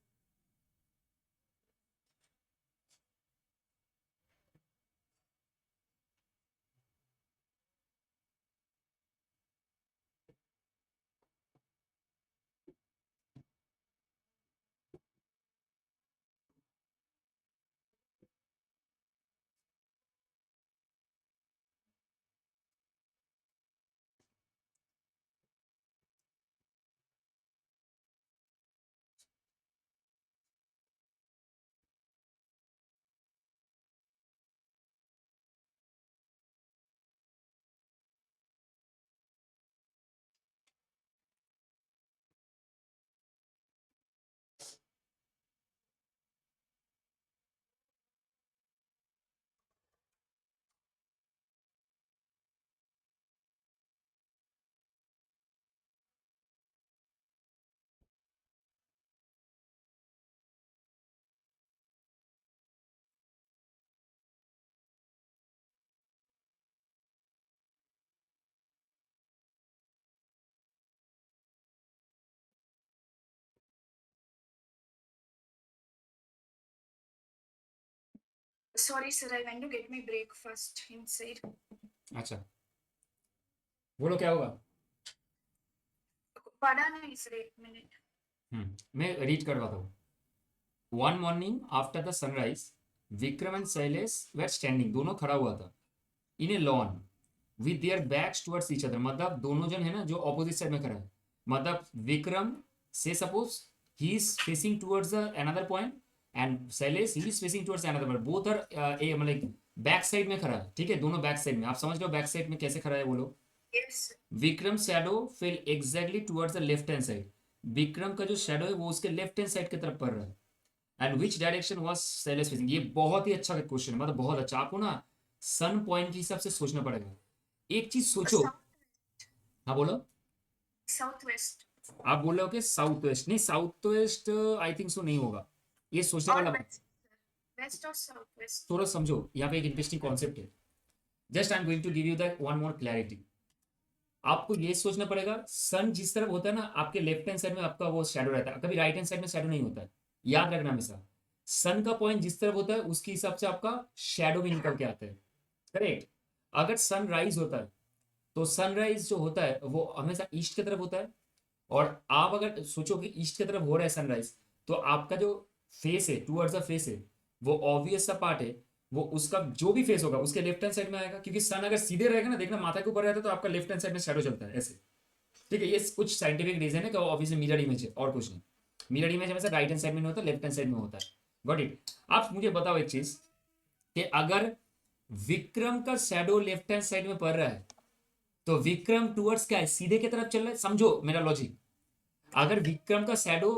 Sorry, sir. I went to get my breakfast inside. अच्छा, बोलो क्या होगा। पढ़ा नहीं sir, 1 minute. मैं रीड करवाता हूँ। One morning after the sunrise Vikram and Shailesh were standing, दोनों खड़ा हुआ था in a lawn with their backs towards each other, मतलब दोनों जन है ना जो ऑपोजिट साइड में खड़ा है, मतलब विक्रम से suppose he is facing towards another point and Shailesh he is facing towards another point, both are a मतलब बैक साइड में खड़ा है, ठीक है, दोनों बैक साइड में। आप समझ रहे हो बैक साइड में कैसे खड़ा है वो लोग। Yes, sir. Vikram shadow fail exactly towards the left hand side, Vikram का जो शैडो है वो उसके लेफ्ट हैंड साइड की तरफ पड़ रहा है। And which direction was Shailesh facing, ये बहुत ही अच्छा क्वेश्चन है, मतलब बहुत अच्छा। आपको ना सन पॉइंट के हिसाब से सोचना पड़ेगा। एक चीज सोचो। हाँ बोलो। Southwest. आप बोल रहे हो कि साउथ वेस्ट, नहीं south west I think so नहीं होगा, ये सोचने Or वाला बात। west. West or southwest. थोड़ा समझो, यहाँ पे एक इंटरेस्टिंग कॉन्सेप्ट है। Just I am going to give you that one more clarity. आपको ये सोचना पड़ेगा सन जिस तरफ होता है ना आपके लेफ्ट हैंड साइड में आपका वो शैडो रहता है, कभी राइट हैंड साइड में शैडो नहीं होता है, याद रखना हमेशा। सन का पॉइंट जिस तरफ होता है उसके हिसाब से आपका शैडो भी निकल के आता है, करेक्ट। अगर सन राइज होता है तो सनराइज जो होता है वो हमेशा ईस्ट की तरफ होता है, और आप अगर सोचो कि ईस्ट की तरफ हो रहा है सनराइज, तो आपका जो फेस है टूवर्ड्स द फेस है वो ऑब्वियस सा पार्ट है, वो उसका जो भी फेस होगा उसके लेफ्ट हैंड साइड में आएगा, क्योंकि सन अगर सीधे रहेगा ना, देखना माथा के ऊपर रहता है तो आपका लेफ्ट हैंड साइड में शैडो चलता है ऐसे, ठीक है। ये कुछ साइंटिफिक रीजन है कि ऑब्वियसली मिरर इमेज है और कुछ नहीं। मिरर इमेज हमेशा राइट हैंड साइड में नहीं होता, लेफ्ट हैंड साइड में होता है। Got it. आप मुझे बताओ एक चीज कि अगर विक्रम का शैडो लेफ्ट हैंड साइड में पड़ रहा है तो विक्रम टूवर्ड्स क्या है, सीधे की तरफ चल रहा है, समझो मेरा लॉजिक। अगर विक्रम का shadow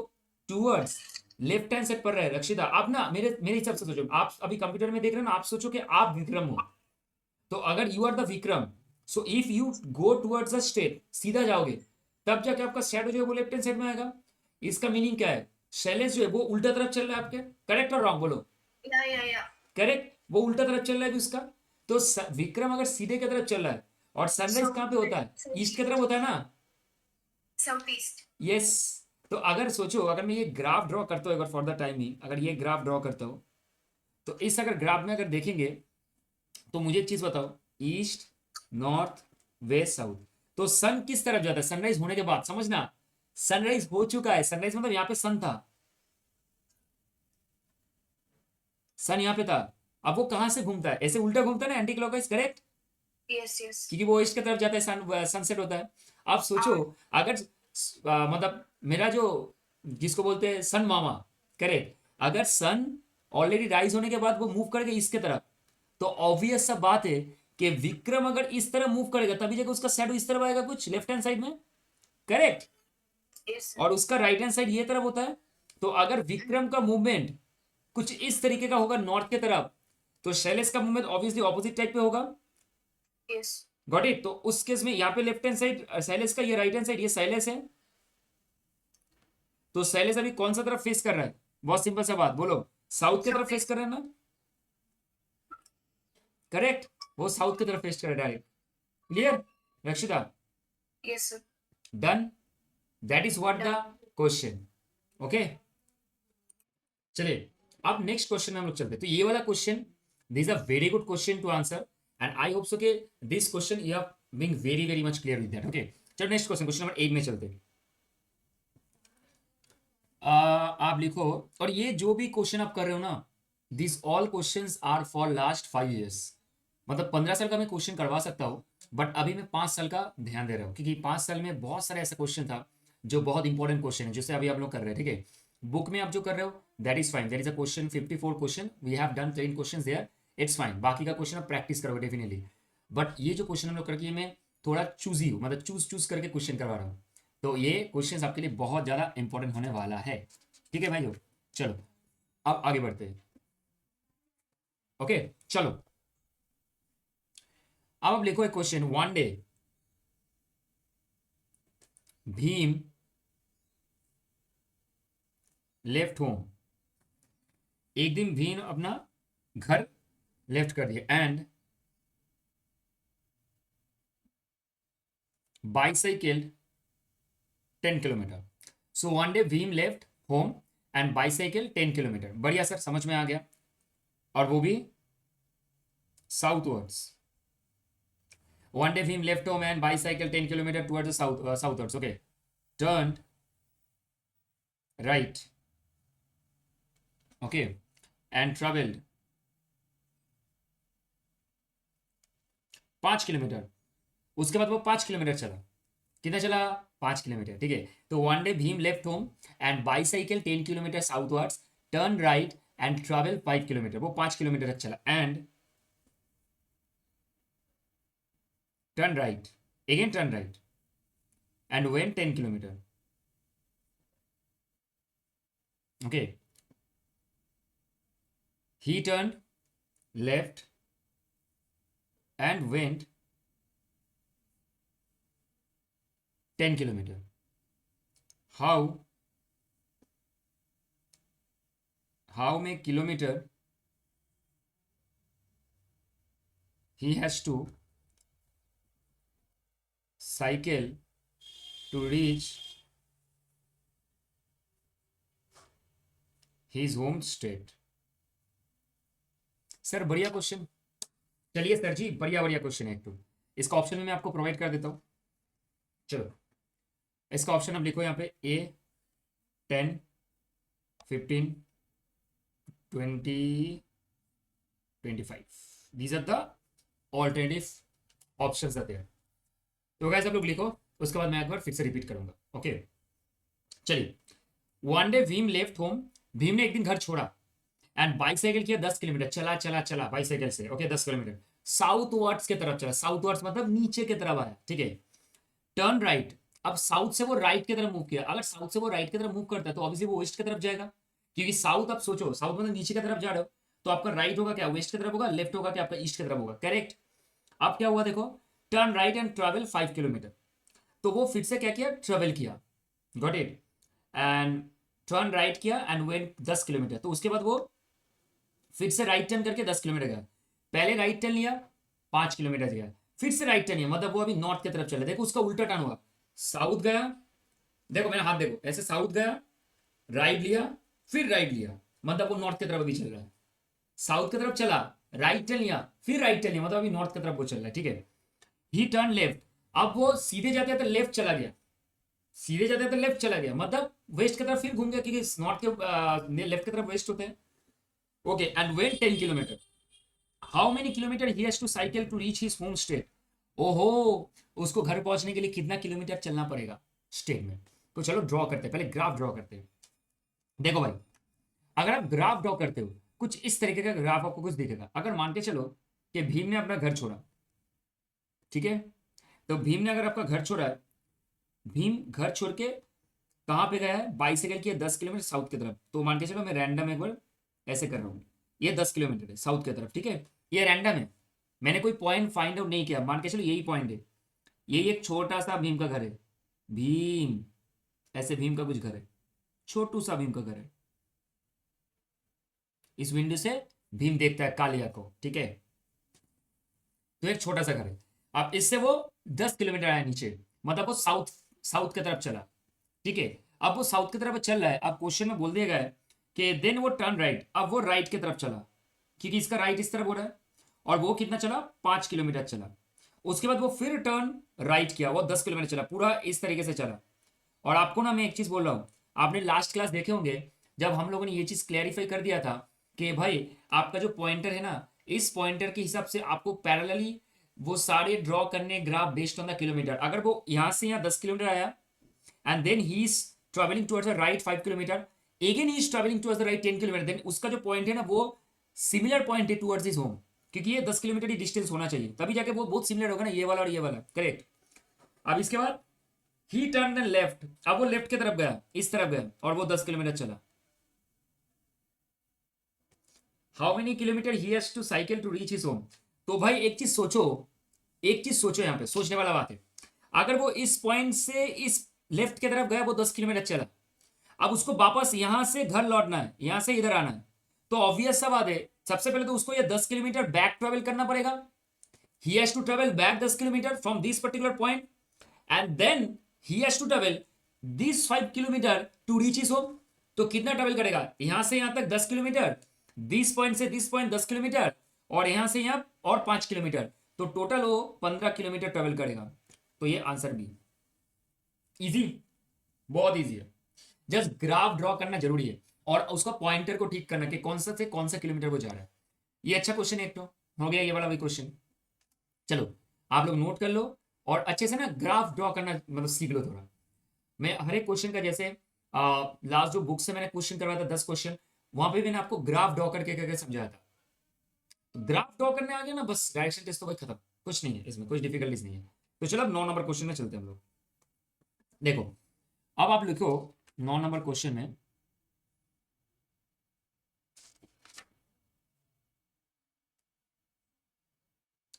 towards left hand side पर रहे, रक्षिता आप ना मेरे मेरे हिसाब से सोचो, आप अभी कंप्यूटर में देख रहे हो ना, आप सोचो कि आप विक्रम हो, तो अगर you are the Vikram, so if you go towards the straight, सीधा जाओगे, तब जाके आपका शैडो जो है वो लेफ्ट हैंड साइड में आएगा। इसका मीनिंग क्या है, शैलेश जो है वो उल्टा तरफ चल रहा है आपके, करेक्ट और रॉन्ग बोलो। Yeah. करेक्ट, वो उल्टा तरफ चल रहा है भी उसका। तो विक्रम अगर सीधे की तरफ चल रहा है और सनराइज कहाँ पे होता है, ईस्ट की तरफ होता है ना। Southeast. यस। तो अगर सोचो, अगर मैं ये ग्राफ ड्रॉ करता हूँ, अगर फॉर द टाइमिंग अगर ये ग्राफ ड्रॉ करता हूँ, तो इस अगर ग्राफ में अगर देखेंगे तो मुझे एक चीज बताओ, ईस्ट नॉर्थ वेस्ट साउथ, तो सन किस तरफ जाता है सनराइज होने के बाद, समझना। सनराइज हो चुका है, सनराइज मतलब यहाँ पे सन था, सन यहाँ पे था, अब वो कहां से घूमता है, ऐसे उल्टा घूमता है ना, एंटी क्लॉकवाइज, करेक्ट, Yes. क्योंकि वो ईस्ट की तरफ जाता है, सनसेट होता है। अब सोचो अगर मतलब मेरा जो जिसको बोलते हैं सन मामा, करेक्ट, अगर सन ऑलरेडी राइज होने के बाद वो मूव करेगा ईस्ट की तरफ, तो ऑब्वियस सा बात है कि विक्रम अगर इस तरह मूव करेगा तभी जाकर उसका शैडो इस तरफ आएगा, कुछ लेफ्ट हैंड साइड में, करेक्ट, Yes. और उसका राइट हैंड साइड ये तरफ होता है। तो अगर विक्रम का मूवमेंट कुछ इस तरीके का होगा नॉर्थ की तरफ, तो शैलेश का मूवमेंट ऑब्वियसली ऑपोजिट टाइप पे होगा। Yes. Got it. तो उस केस में यहाँ पे लेफ्ट हैंड साइड शैलेश का, ये राइट हैंड साइड ये शैलेश है, तो शैलेश अभी कौन सा तरफ फेस कर रहा है, बहुत सिंपल सा बात बोलो, साउथ की तरफ फेस कर रहा है ना, करेक्ट, वो साउथ की तरफ फेस कर रहा है डायरेक्ट। क्लियर रक्षिता, Yes, sir. Done, that is what the question. Okay चलिए अब नेक्स्ट क्वेश्चन में हम लोग चलते हैं। तो ये वाला question this a very good question to answer and I hope so कि this question you are being very very much clear with that. Okay चलो नेक्स्ट क्वेश्चन, क्वेश्चन नंबर 8 में चलते हैं। आप लिखो, और ये जो भी क्वेश्चन आप कर रहे हो ना, this all questions are for last 5 years, मतलब 15 साल का मैं क्वेश्चन करवा सकता हूँ, बट अभी मैं 5 साल का ध्यान दे रहा हूँ, क्योंकि 5 साल में बहुत सारे ऐसा क्वेश्चन था जो बहुत इंपॉर्टेंट क्वेश्चन है, जैसे अभी आप लोग कर रहे हैं, ठीक है। बुक में आप जो कर रहे हो that is fine, there is a question 54 question, we have done 10 question there, it's fine, बाकी का क्वेश्चन आप प्रैक्टिस करोगे डेफिनेटली। बट ये जो क्वेश्चन हम लोग करके मैं थोड़ा चूजी हूँ, मतलब चूज करके क्वेश्चन करवा रहा हूँ, तो ये क्वेश्चन आपके लिए बहुत ज़्यादा इंपॉर्टेंट होने वाला है, ठीक है भाई। चलो अब आगे बढ़ते हैं। ओके चलो अब आप लिखो एक question, one day Bhim left home, एक दिन भीम अपना घर लेफ्ट कर दिया and bicycle 10 kilometre. So one day Bhim left home and bicycle 10 kilometre, बढ़िया सर, समझ में आ गया, और वो भी southwards. One day Bhim left home and bicycled 10 kilometers towards the southwards. Okay, turned right. Okay, and traveled 5 kilometre. उसके बाद वो 5 किलोमीटर चला. कितना चला? 5 किलोमीटर. ठीक है. तो one day Bhim left home and bicycle 10 kilometre southwards, turn right and travel 5 kilometre. वो 5 किलोमीटर तक चला and turn right, again turn right and went 10 kilometre. Okay, he turned left and went 10 kilometer. How many kilometer he has to cycle to reach his home state? Sir बढ़िया question. चलिए sir जी, बढ़िया question है एक तो. इसका option में मैं आपको प्रोवाइड कर देता हूँ. चलो, इसका ऑप्शन आप लिखो यहाँ पे A 10, 15, 20, 25. These are the alternative options आते हैं. तो गाइस आप लोग लिखो, उसके बाद मैं एक बार फिर से रिपीट करूंगा. ओके, चलिए. One day Bhim left home, Bhim ने एक दिन घर छोड़ा एंड बाइसाइकिल किया 10 किलोमीटर. चला बाइसाइकिल से. ओके, 10 किलोमीटर साउथ वर्ड्स की तरफ चला. साउथ वर्ड्स मतलब नीचे की तरफ आया. ठीक है. टर्न राइट, अब साउथ से वो राइट की तरफ मूव किया. अगर साउथ से वो राइट की तरफ मूव करता है तो ऑब्वियसली वो वेस्ट की तरफ जाएगा, क्योंकि साउथ, आप सोचो, साउथ मतलब नीचे की तरफ जा रहे हो, तो आपका राइट होगा क्या? वेस्ट की तरफ होगा. लेफ्ट होगा क्या? आपका ईस्ट की तरफ होगा. करेक्ट. अब क्या हुआ देखो, turn right and travel 5 kilometre. तो वो फिर से क्या किया? ट्रेवल किया. Got it. And turn right किया एंड वेंट 10 किलोमीटर. तो उसके बाद वो फिर से राइट टर्न करके 10 किलोमीटर गया. पहले राइट टर्न लिया, 5 किलोमीटर गया, फिर से राइट टर्न लिया, मतलब वो अभी नॉर्थ की तरफ चला. देखो उसका उल्टा टर्न हुआ. साउथ गया, देखो मेरा हाथ देखो, ऐसे साउथ गया, राइट लिया, फिर राइट लिया, मतलब वो नॉर्थ की तरफ अभी चल रहा है. साउथ की तरफ चला, राइट टर्न लिया, फिर राइट टर्न लिया, मतलब अभी नॉर्थ की तरफ वो चल रहा है. ठीक है. ही टर्न लेफ्ट, अब वो सीधे जाते तो लेफ्ट चला गया, सीधे जाते तो लेफ्ट चला गया, मतलब वेस्ट की तरफ फिर घूम गया, क्योंकि नॉर्थ के लेफ्ट की तरफ वेस्ट होते हैं. Okay, and went 10 kilometre. How many kilometre he has to cycle to reach his home state? ओहो, उसको घर पहुंचने के लिए कितना किलोमीटर चलना पड़ेगा स्टेट में? तो चलो ड्रॉ करते हैं, पहले ग्राफ ड्रॉ करते हैं. देखो भाई, अगर आप ग्राफ ड्रॉ करते हो, कुछ इस तरीके का ग्राफ आपको कुछ दिखेगा. अगर मान के चलो कि भीम ने अपना घर छोड़ा, ठीक है, तो भीम ने अगर आपका घर छोड़ा है, भीम घर छोड़ के कहाँ पे गया है? बाइसाइकिल किया 10 किलोमीटर साउथ की तरफ. तो मान के चलो मैं रैंडम एक बार ऐसे कर रहा हूँ, ये 10 किलोमीटर है साउथ की तरफ. ठीक है, ये रैंडम है, मैंने कोई पॉइंट फाइंड आउट नहीं किया. मान के चलो यही पॉइंट है, यही एक छोटा सा भीम का घर है. भीम, ऐसे भीम का कुछ घर है, छोटू सा भीम का घर है. इस विंडो से भीम देखता है कालिया को. ठीक है, तो एक छोटा सा घर है. अब इससे वो 10 किलोमीटर आया नीचे, मतलब वो साउथ की तरफ चला. ठीक है, अब वो साउथ की तरफ चल रहा है. अब क्वेश्चन में बोल दिया गया है कि देन वो टर्न राइट, अब वो राइट की तरफ चला, क्योंकि इसका राइट इस तरफ हो रहा है, और वो कितना चला? 5 किलोमीटर चला. उसके बाद वो फिर टर्न राइट किया, वो 10 किलोमीटर चला, पूरा इस तरीके से चला. और आपको ना मैं एक चीज बोल रहा हूँ, आपने लास्ट क्लास देखे होंगे जब हम लोगों ने ये चीज क्लैरिफाई कर दिया था कि भाई आपका जो पॉइंटर है ना, इस पॉइंटर के हिसाब से आपको पैरेलली वो सारे ड्रॉ करने graph based on the kilometre. अगर वो यहाँ से यहाँ 10 किलोमीटर आया and then he is travelling towards the right 5 kilometre, again he is travelling towards the right 10 kilometre, then उसका जो पॉइंट है ना वो सिमिलर पॉइंट है टुवर्ड्स हिज होम, क्योंकि ये 10 किलोमीटर ही डिस्टेंस होना चाहिए, तभी जाके वो बहुत सिमिलर होगा ना, ये वाला और ये वाला. करेक्ट. अब इसके बाद ही टर्न देन लेफ्ट, अब वो लेफ्ट की तरफ गया, इस तरफ गया, और वो 10 किलोमीटर चला. How many kilometre he has to cycle to reach his home? तो भाई एक चीज सोचो, एक चीज सोचो, यहाँ पे सोचने वाला बात है. अगर वो इस पॉइंट से इस लेफ्ट की तरफ गया, वो 10 किलोमीटर चला, अब उसको वापस यहां से घर लौटना है, यहां से इधर आना है, तो ऑब्वियस सा बात है, सबसे पहले तो उसको ये 10 किलोमीटर बैक ट्रेवल करना पड़ेगा. He has to travel back 10 kilometre from this particular point, and then he has to travel this 5 kilometre to reach his home. तो कितना ट्रेवल करेगा? यहां से यहां तक 10 किलोमीटर, दिस पॉइंट से दिस पॉइंट 10 किलोमीटर, और यहाँ से यहाँ और 5 किलोमीटर, तो टोटल वो 15 किलोमीटर ट्रेवल करेगा। तो ये आंसर बी। इजी, बहुत इजी है। जस्ट ग्राफ ड्रॉ करना जरूरी है और उसका पॉइंटर को ठीक करना कि कौन सा से कौन सा किलोमीटर वो जा रहा है। ये अच्छा क्वेश्चन है, एक तो हो गया ये वाला भी क्वेश्चन। चलो आप लोग नोट कर लो और अच्छे से ना ग्राफ ड्रॉ करना मतलब सीख लो थोड़ा। मैं हर एक क्वेश्चन का जैसे लास्ट जो बुक से मैंने क्वेश्चन करवाया था 10 क्वेश्चन, वहां पे मैंने आपको ग्राफ ड्रॉ करके समझाया था। तो ग्राफ ड्रॉ करने आ गया ना, बस डायरेक्शन टेस्ट तो भाई खत्म, कुछ नहीं है इसमें, कुछ डिफिकल्टीज नहीं है। तो चलो अब 9 नंबर क्वेश्चन में चलते हैं हम लोग। देखो अब आप लिखो 9 नंबर क्वेश्चन में,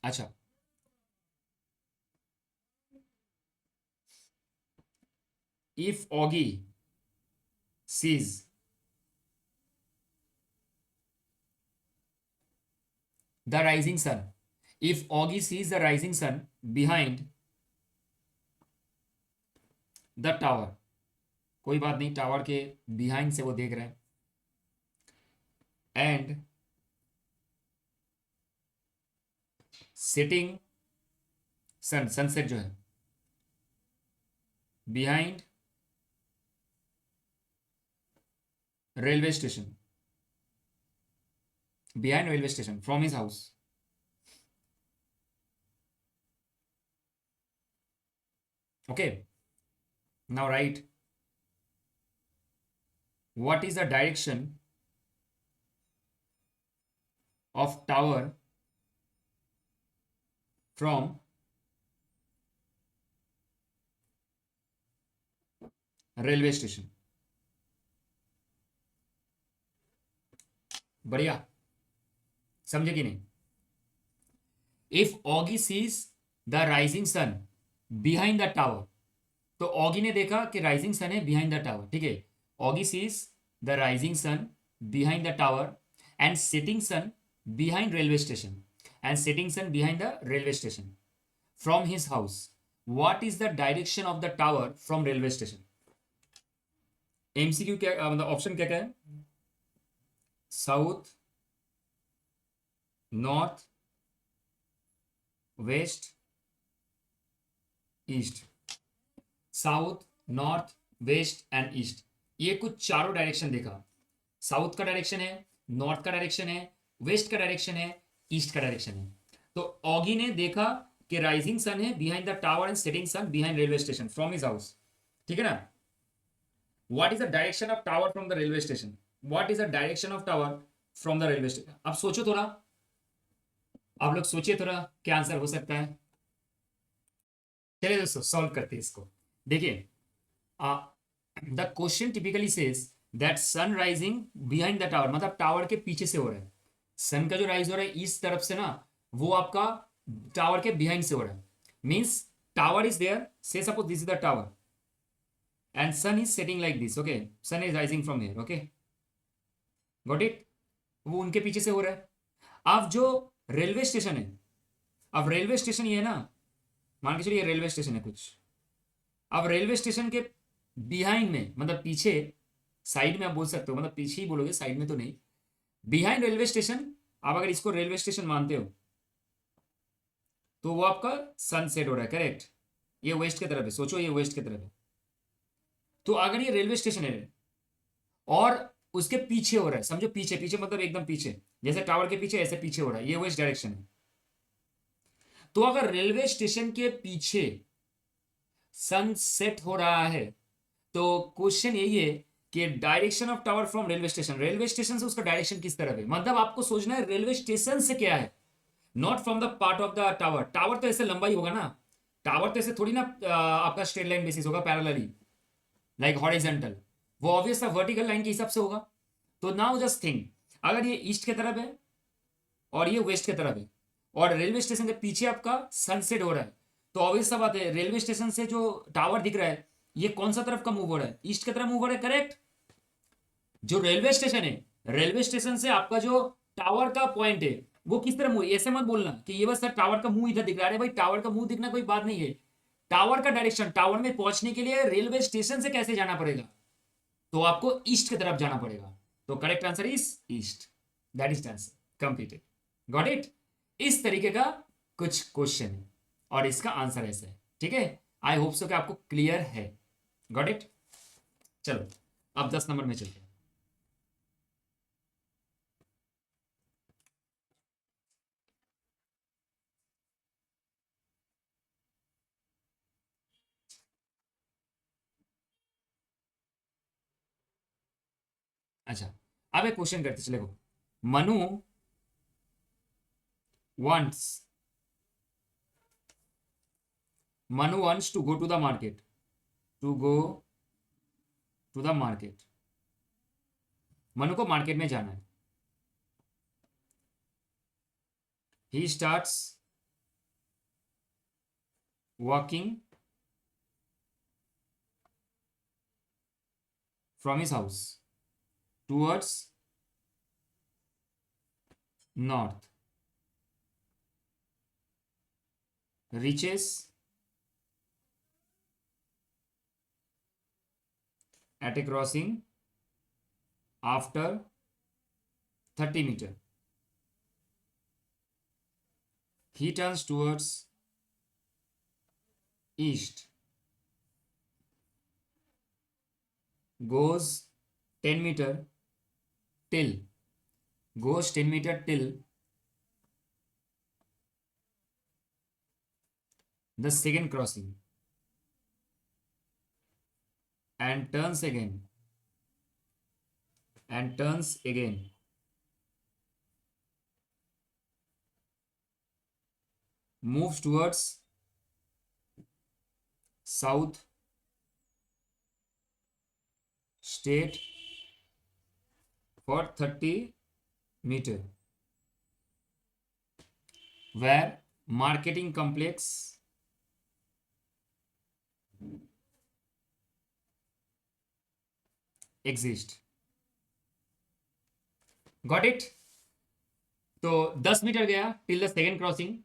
अच्छा if Augie sees the rising sun, if Augie sees the rising sun behind the tower, कोई बात नहीं, टावर के बिहाइंड से वो देख रहे हैं, एंड सेटिंग सन, सनसेट जो है behind railway station, behind railway station from his house. Okay, now write what is the direction of tower from railway station. बढ़िया, समझे कि नहीं? If Oggy sees the rising sun behind the tower, तो Oggy ने देखा कि rising sun है behind the tower, ठीक है। Oggy sees the rising sun behind the tower and setting sun behind railway station, and setting sun behind the railway station from his house. What is the direction of the tower from railway station? MCQ क्या मतलब option क्या क्या है? South, north, west, east. South, north, west and east, ये कुछ चारों direction देखा। South का डायरेक्शन है, नॉर्थ का डायरेक्शन है, वेस्ट का डायरेक्शन है, ईस्ट का डायरेक्शन है। तो ऑगी ने देखा कि राइजिंग सन है behind the tower and setting sun behind railway station from his house, ठीक है ना। What is the direction of tower from the railway station? What is the direction of tower from the railway station? अब सोचो थोड़ा, आप लोग सोचिए थोड़ा क्या आंसर हो सकता है। चलिए दोस्तों सॉल्व करते हैं इसको। देखिए the question typically says that sun rising behind the tower, मतलब टावर के पीछे से हो रहा है। सन का जो राइज हो रहा है इस तरफ से ना, वो आपका टावर के बिहाइंड से हो रहा है। Means tower is there, say suppose this is the tower and sun is setting like this, okay, sun is rising from here, okay, got it. वो उनके पीछे से हो रहा है। अब जो रेलवे स्टेशन है, अब रेलवे स्टेशन ये है ना, मान के चलिए रेलवे स्टेशन है कुछ। अब रेलवे स्टेशन के बिहाइंड में, मतलब पीछे, साइड में आप बोल सकते हो, मतलब पीछे ही बोलोगे, साइड में तो नहीं, बिहाइंड रेलवे स्टेशन। आप अगर इसको रेलवे स्टेशन मानते हो तो वो आपका सनसेट हो रहा है, करेक्ट। ये वेस्ट की तरफ है, सोचो ये वेस्ट की तरफ है। तो अगर ये रेलवे स्टेशन है और उसके पीछे हो रहा है, समझो पीछे, पीछे मतलब एकदम पीछे, जैसे टावर के पीछे ऐसे पीछे हो रहा है, ये वेस्ट डायरेक्शन है। तो अगर रेलवे स्टेशन के पीछे सनसेट हो रहा है तो क्वेश्चन यही है कि direction of tower from railway station, railway station से उसका डायरेक्शन किस तरफ है। मतलब आपको सोचना है रेलवे स्टेशन से क्या है, not from the part of the tower. Tower तो ऐसे लंबा ही होगा ना, टावर तो ऐसे थोड़ी ना आपका स्ट्रेट लाइन बेसिस होगा, पैरेलली लाइक हॉरिजॉन्टल, वो ऑब्वियस वर्टिकल लाइन के हिसाब से होगा। तो नाउ जस्ट थिंक, अगर ये ईस्ट की तरफ है और ये वेस्ट की तरफ है और रेलवे स्टेशन के पीछे आपका सनसेट हो रहा है, तो ऑब्वियस सा बात है रेलवे स्टेशन से जो टावर दिख रहा है ये कौन सा तरफ का मूव हो रहा है, ईस्ट की तरफ मूव हो रहा है, करेक्ट। जो रेलवे स्टेशन है, रेलवे स्टेशन से आपका जो टावर का पॉइंट है वो किस तरह मुंह, ऐसे मत बोलना कि ये बस सर टावर का मुंह इधर दिख रहा है। भाई टावर का मुंह दिखना कोई बात नहीं है, टावर का डायरेक्शन, टावर में पहुंचने के लिए रेलवे स्टेशन से कैसे जाना पड़ेगा, तो आपको ईस्ट की तरफ जाना पड़ेगा। तो correct answer is east, that is answer, completed. Got it? इस तरीके का कुछ क्वेश्चन है और इसका आंसर ऐसा है, ठीक है? आई होप सो कि आपको क्लियर है। Got it? चलो अब 10 नंबर में चलते हैं। अच्छा, अब एक क्वेश्चन करते चले को। Manu wants Manu wants to go to the market. To go to the market. Manu को मार्केट में जाना है। He starts walking from his house towards north. Reaches at a crossing after 30 meters. He turns towards east, goes 10 meter till the second crossing and turns again moves towards south state for 30 meter where marketing complex exist. Got it? तो 10 metre गया till the second crossing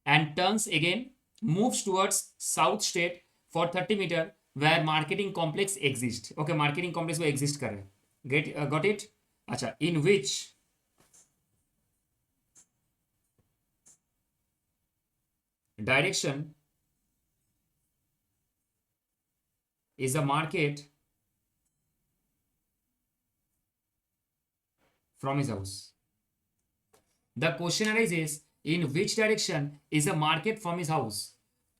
and turns again moves towards south state for 30 metre where marketing complex exist. Okay, marketing complex वो exist कर रहे हैं। Get got it? अच्छा, in which direction is a market from his house. The question arises, in which direction is a market from his house?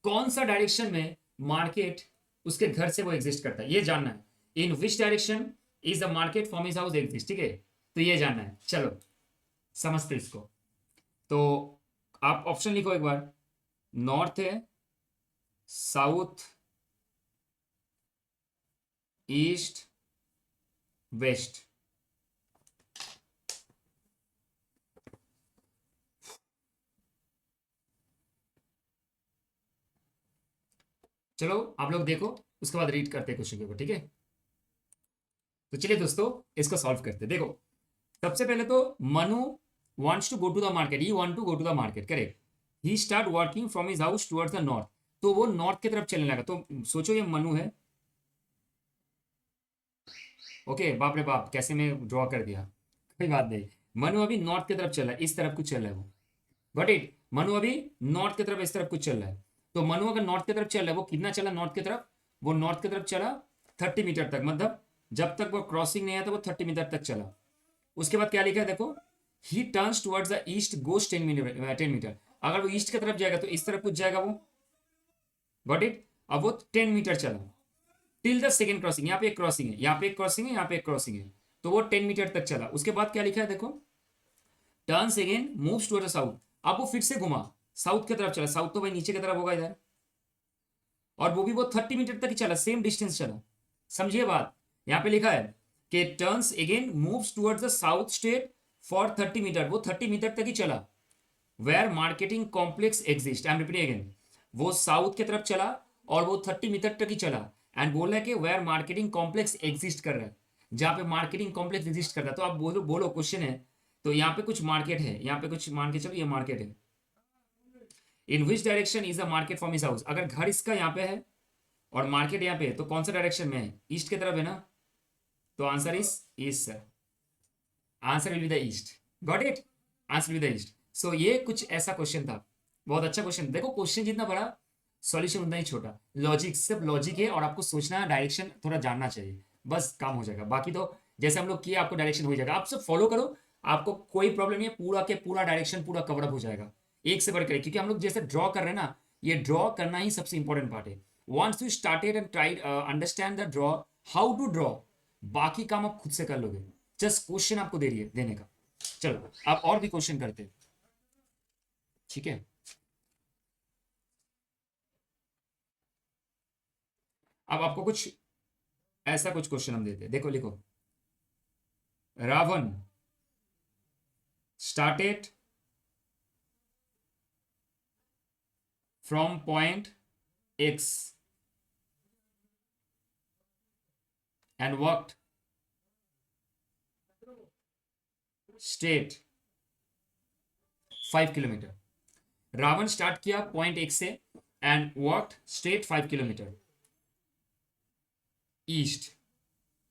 कौन सा direction में market उसके घर से वो एग्जिस्ट करता है, ये जानना है। In which direction is the market from his house exist, ठीक है? तो ये जानना है। चलो समझते इसको। तो आप ऑप्शन लिखो एक बार। नॉर्थ है, साउथ, ईस्ट, वेस्ट। चलो आप लोग देखो, उसके बाद रीड करते हैं क्वेश्चन के ऊपर, ठीक है? तो चलिए दोस्तों इसको सॉल्व करते हैं। देखो सबसे पहले तो Manu wants to go to the market, he want to go to the market, correct. He start working from his house towards the north, तो वो नॉर्थ की तरफ चलने लगा। तो सोचो ये मनु है, ओके। बाप रे बाप, कैसे मैं ड्रॉ कर दिया, कोई बात नहीं। मनु अभी नॉर्थ की तरफ चल रहा है, इस तरफ कुछ चल रहा है वो। Got it? मनु अभी नॉर्थ की तरफ, इस तरफ कुछ चल रहा है। तो मनु अगर नॉर्थ की तरफ चल रहा है, वो कितना चला नॉर्थ की तरफ? वो नॉर्थ की तरफ चला 30 मीटर तक, मतलब जब तक वो क्रॉसिंग नहीं आया था वो 30 मीटर तक चला। उसके बाद क्या लिखा है देखो, he turns towards the east goes 10 metre. अगर वो ईस्ट की तरफ जाएगा तो इस तरफ कुछ जाएगा वो। Got it? अब वो 10 मीटर चला टिल द सेकेंड क्रॉसिंग। यहाँ पे एक क्रॉसिंग है, यहाँ पे एक क्रॉसिंग है, यहाँ पे एक क्रॉसिंग है, तो वो 10 मीटर तक चला। उसके बाद क्या लिखा है देखो, turns again moves toward south. अब वो फिर से घुमा, साउथ की तरफ चला। साउथ तो भाई नीचे की तरफ होगा इधर, और वो भी वो 30 मीटर तक ही चला, सेम डिस्टेंस चला। समझिए बात, यहाँ पे लिखा है कि turns again moves towards the south state for 30 metre, वो 30 मीटर तक ही चला। Where marketing complex exist, I am repeating again, वो साउथ की तरफ चला और वो 30 मीटर तक ही चला। एंड बोल रहा है कि वेयर मार्केटिंग कॉम्प्लेक्स एग्जिस्ट कर रहा है, जहाँ पे मार्केटिंग कॉम्प्लेक्स एग्जिस्ट कर रहा है। तो आप बोलो बोलो क्वेश्चन है, तो यहाँ पे कुछ मार्केट है, यहाँ पे कुछ मान के चलो ये मार्केट है। In which direction is the market from his house? अगर घर इसका यहाँ पे है और मार्केट यहाँ पे है, तो कौन सा डायरेक्शन में है? ईस्ट की तरफ है ना, तो answer is east sir. Answer will be the east. Got it? Answer will be the east. So ये कुछ ऐसा क्वेश्चन था, बहुत अच्छा क्वेश्चन। देखो क्वेश्चन जितना बड़ा सॉल्यूशन उतना ही छोटा, लॉजिक सिर्फ लॉजिक है और आपको सोचना, डायरेक्शन थोड़ा जानना चाहिए, बस काम हो जाएगा। बाकी तो जैसे हम लोग किए आपको डायरेक्शन हो जाएगा, आप सब फॉलो करो, आपको कोई प्रॉब्लम नहीं है, पूरा के पूरा डायरेक्शन पूरा कवर अप हो जाएगा एक से बढ़कर एक। क्योंकि हम लोग जैसे ड्रॉ कर रहे हैं ना, ये ड्रॉ करना ही सबसे इंपॉर्टेंट पार्ट है। Once you started and tried understand the draw, how to draw, बाकी काम आप खुद से कर लोगे, जस्ट क्वेश्चन आपको दे रही है देने का। चलो आप और भी क्वेश्चन करते हैं, ठीक है। अब आपको कुछ ऐसा कुछ क्वेश्चन हम देते हैं, देखो लिखो, Ravan started from point X and worked straight 5 kilometre. Ravan start किया पॉइंट एक्स से and worked straight 5 kilometre east,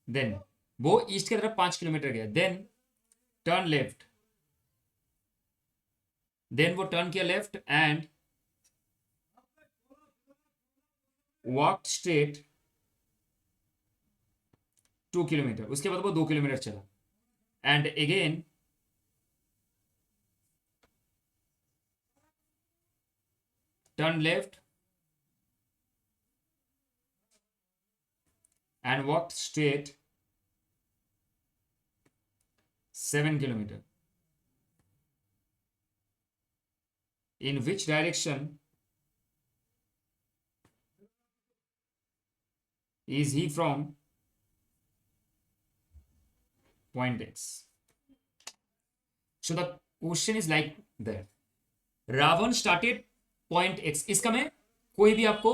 then वो ईस्ट की तरफ 5 किलोमीटर गया, देन टर्न लेफ्ट, देन वो टर्न किया left and walk straight 2 kilometre. उसके बाद वो 2 किलोमीटर चला and again turn left and walked straight 7 kilometer. In which direction is he from point X? So the question is like that. Ravan started point X, इसका मैं कोई भी आपको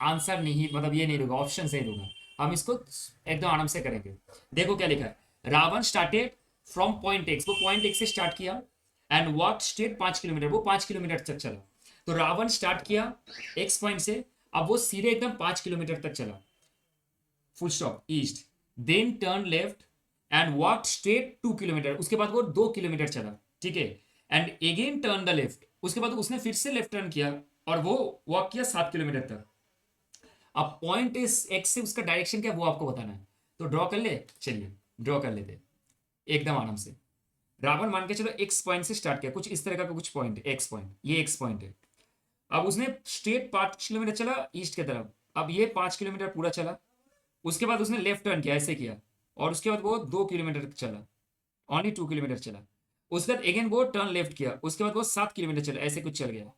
answer नहीं, मतलब ये नहीं दूंगा, ऑप्शन नहीं दूंगा, हम इसको एकदम आराम से करेंगे। देखो क्या लिखा है, Ravan started from point X, वो पॉइंट एक्स से स्टार्ट किया एंड वॉक स्ट्रेट 5 किलोमीटर, वो 5 किलोमीटर तक चला। तो रावण स्टार्ट किया एक्स पॉइंट से, अब वो सीधे एकदम 5 किलोमीटर तक चला, full stop east, then turn left and walk straight 2 kilometre, उसके बाद वो 2 किलोमीटर चला, ठीक है, and again turn the left, उसके बाद उसने फिर से लेफ्ट टर्न किया और वो वॉक किया 7 किलोमीटर तक। अब पॉइंट इस एक्स से उसका डायरेक्शन क्या वो आपको बताना है, तो ड्रॉ कर ले, चलिए ड्रॉ कर लेते एकदम आराम से। रावण मान के चलो एक्स पॉइंट से स्टार्ट किया, कुछ इस तरह का कुछ पॉइंट है, एक्स पॉइंट, ये एक्स पॉइंट है। अब उसने स्ट्रेट 5 किलोमीटर चला ईस्ट की तरफ, अब ये 5 किलोमीटर पूरा चला, उसके बाद उसने लेफ्ट टर्न किया, ऐसे किया, और उसके बाद वो 2 किलोमीटर चला, ओनली 2 किलोमीटर चला, उसके बाद अगेन वो टर्न लेफ्ट किया, उसके बाद वो 7 किलोमीटर चला, ऐसे कुछ चल गया,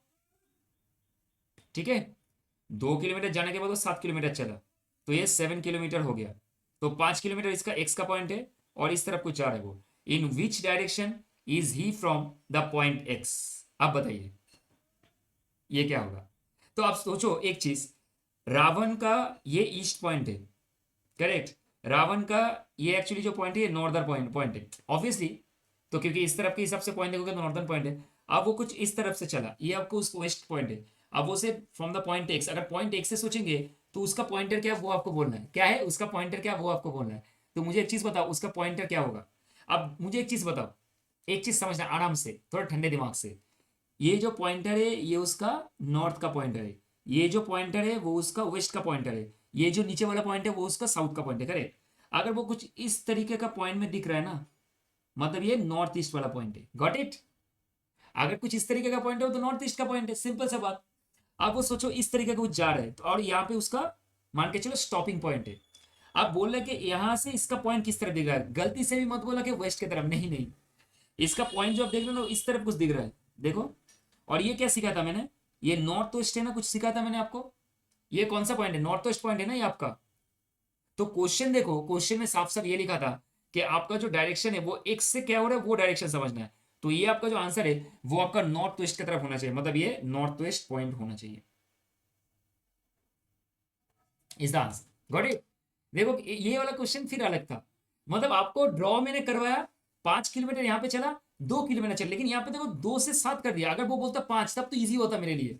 ठीक है। 2 किलोमीटर जाने के बाद वो 7 किलोमीटर चला, तो ये 7 किलोमीटर हो गया। तो 5 किलोमीटर इसका एक्स का पॉइंट है और इस तरफ कुछ जा रहा है वो। In which direction is he from the point X, अब बताइए ये क्या होगा। तो आप सोचो एक चीज, रावण का ये ईस्ट पॉइंट है, करेक्ट, रावण का ये एक्चुअली जो पॉइंट है नॉर्दर्न पॉइंट है ऑब्वियसली, तो क्योंकि इस तरफ के हिसाब से पॉइंट देखोगे तो नॉर्दर्न पॉइंट है। अब वो कुछ इस तरफ से चला, ये आपको उसको वेस्ट पॉइंट है, अब वो से फ्रॉम द पॉइंट एक्स, अगर पॉइंट एक्स से सोचेंगे तो उसका पॉइंटर क्या वो आपको बोलना है, क्या है उसका पॉइंटर क्या वो आपको बोलना है। तो मुझे एक चीज बताओ उसका पॉइंटर क्या होगा। अब मुझे एक चीज बताओ, एक चीज समझना आराम से, थोड़ा ठंडे दिमाग से, ये जो पॉइंटर है ये उसका नॉर्थ का पॉइंटर है, ये जो पॉइंटर है वो उसका वेस्ट का पॉइंटर है, ये जो नीचे वाला पॉइंट है वो उसका साउथ का पॉइंट है, करेक्ट। अगर वो कुछ इस तरीके का पॉइंट में दिख रहा है ना, मतलब ये नॉर्थ ईस्ट वाला पॉइंट है, गॉट इट। अगर कुछ इस तरीके का पॉइंट है तो नॉर्थ ईस्ट का पॉइंट है, सिंपल सा बात। अब वो सोचो इस तरीके का कुछ जा रहा है तो, और यहाँ पे उसका मान के चलो स्टॉपिंग पॉइंट है। आप बोल रहे कि यहाँ से इसका पॉइंट किस तरह दिख रहा है, गलती से भी मत बोला कि वेस्ट की तरफ, नहीं नहीं, इसका पॉइंट जो आप देख रहे हो इस तरफ कुछ दिख रहा है, देखो। और ये क्या सिखाया था मैंने, ये नॉर्थ वेस्ट है ना, कुछ सिखाया था मैंने आपको, ये कौन सा पॉइंट है, नॉर्थ वेस्ट पॉइंट है ना ये आपका। तो क्वेश्चन देखो, क्वेश्चन में साफ साफ ये लिखा था कि आपका जो डायरेक्शन है वो एक्स से क्या हो रहा है वो डायरेक्शन समझना है। तो ये आपका जो आंसर है वो आपका नॉर्थ वेस्ट की तरफ होना चाहिए, मतलब ये नॉर्थ वेस्ट पॉइंट होना चाहिए, is the answer, got it. देखो ये वाला क्वेश्चन फिर अलग था, मतलब आपको ड्रॉ मैंने करवाया, 5 किलोमीटर यहाँ पे चला, 2 किलोमीटर चला, लेकिन यहाँ पे देखो 2 से 7 कर दिया। अगर वो बोलता 5 तब तो ईजी होता मेरे लिए,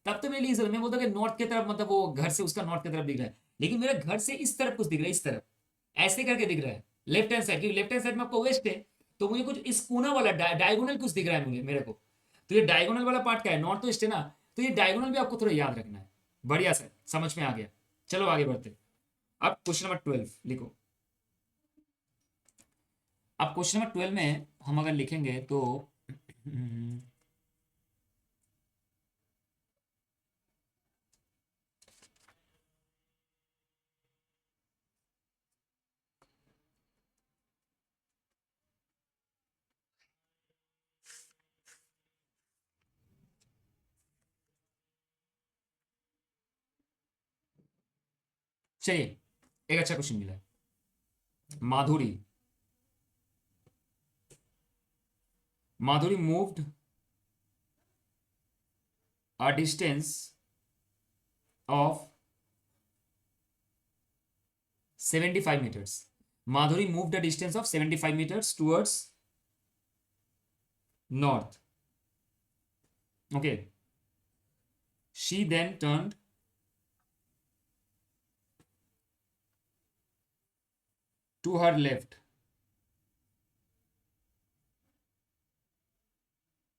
तब तो मेरे लिए मैं बोलता कि नॉर्थ की तरफ, मतलब वो घर से उसका नॉर्थ की तरफ दिख रहा है, लेकिन मेरे घर से इस तरफ कुछ दिख रहा है, इस तरफ ऐसे करके दिख रहा है लेफ्ट हैंड साइड, क्योंकि लेफ्ट हैंड साइड में आपको वेस्ट है, तो मुझे कुछ इस कोना वाला डायगोनल कुछ दिख रहा है मुझे, मेरे को तो ये डायगोनल वाला पार्ट क्या है, नॉर्थ ईस्ट है ना, तो ये डायगोनल भी आपको थोड़ा याद रखना है। बढ़िया सर, समझ में आ गया। चलो आगे बढ़ते। अब क्वेश्चन नंबर 12 लिखो। अब क्वेश्चन नंबर 12 में हम अगर लिखेंगे तो चलिए एक अच्छा क्वेश्चन मिला है। माधुरी moved a distance of 75 meters. Madhuri moved a distance of 75 meters towards north. Okay. She then turned to her left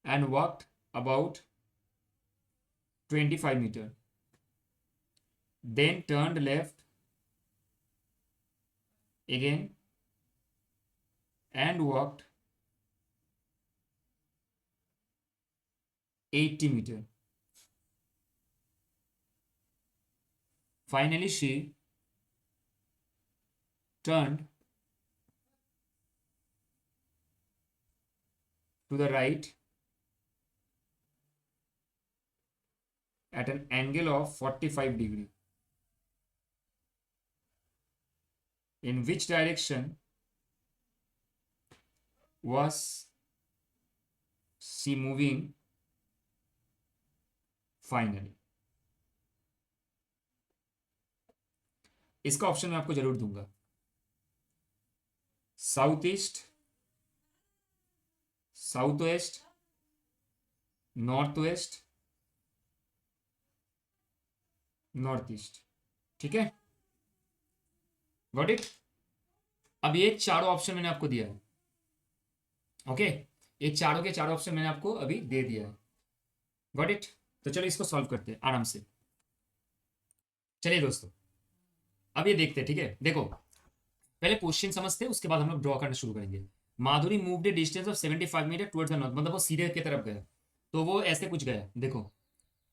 and walked about 25 meters. Then turned left again and walked 80 meters. Finally, she turned to the right at an angle of 45 degree. In which direction was she moving finally? इसका option मैं आपको जरूर दूंगा। South east, south west, north west, north east. ठीक है, got it. अब ये चारों ऑप्शन मैंने आपको दिया है। ओके, ये चारों के चारों ऑप्शन मैंने आपको अभी दे दिया है। Got it. तो चलो इसको सॉल्व करते हैं आराम से। चलिए दोस्तों, अब ये देखते हैं। ठीक है, देखो पहले क्वेश्चन समझते हैं, उसके बाद हम लोग ड्रॉ करना शुरू करेंगे। Madhuri moved a distance of 75 metre towards the north, मतलब वो सीधे की तरफ गया। तो वो ऐसे कुछ गया, देखो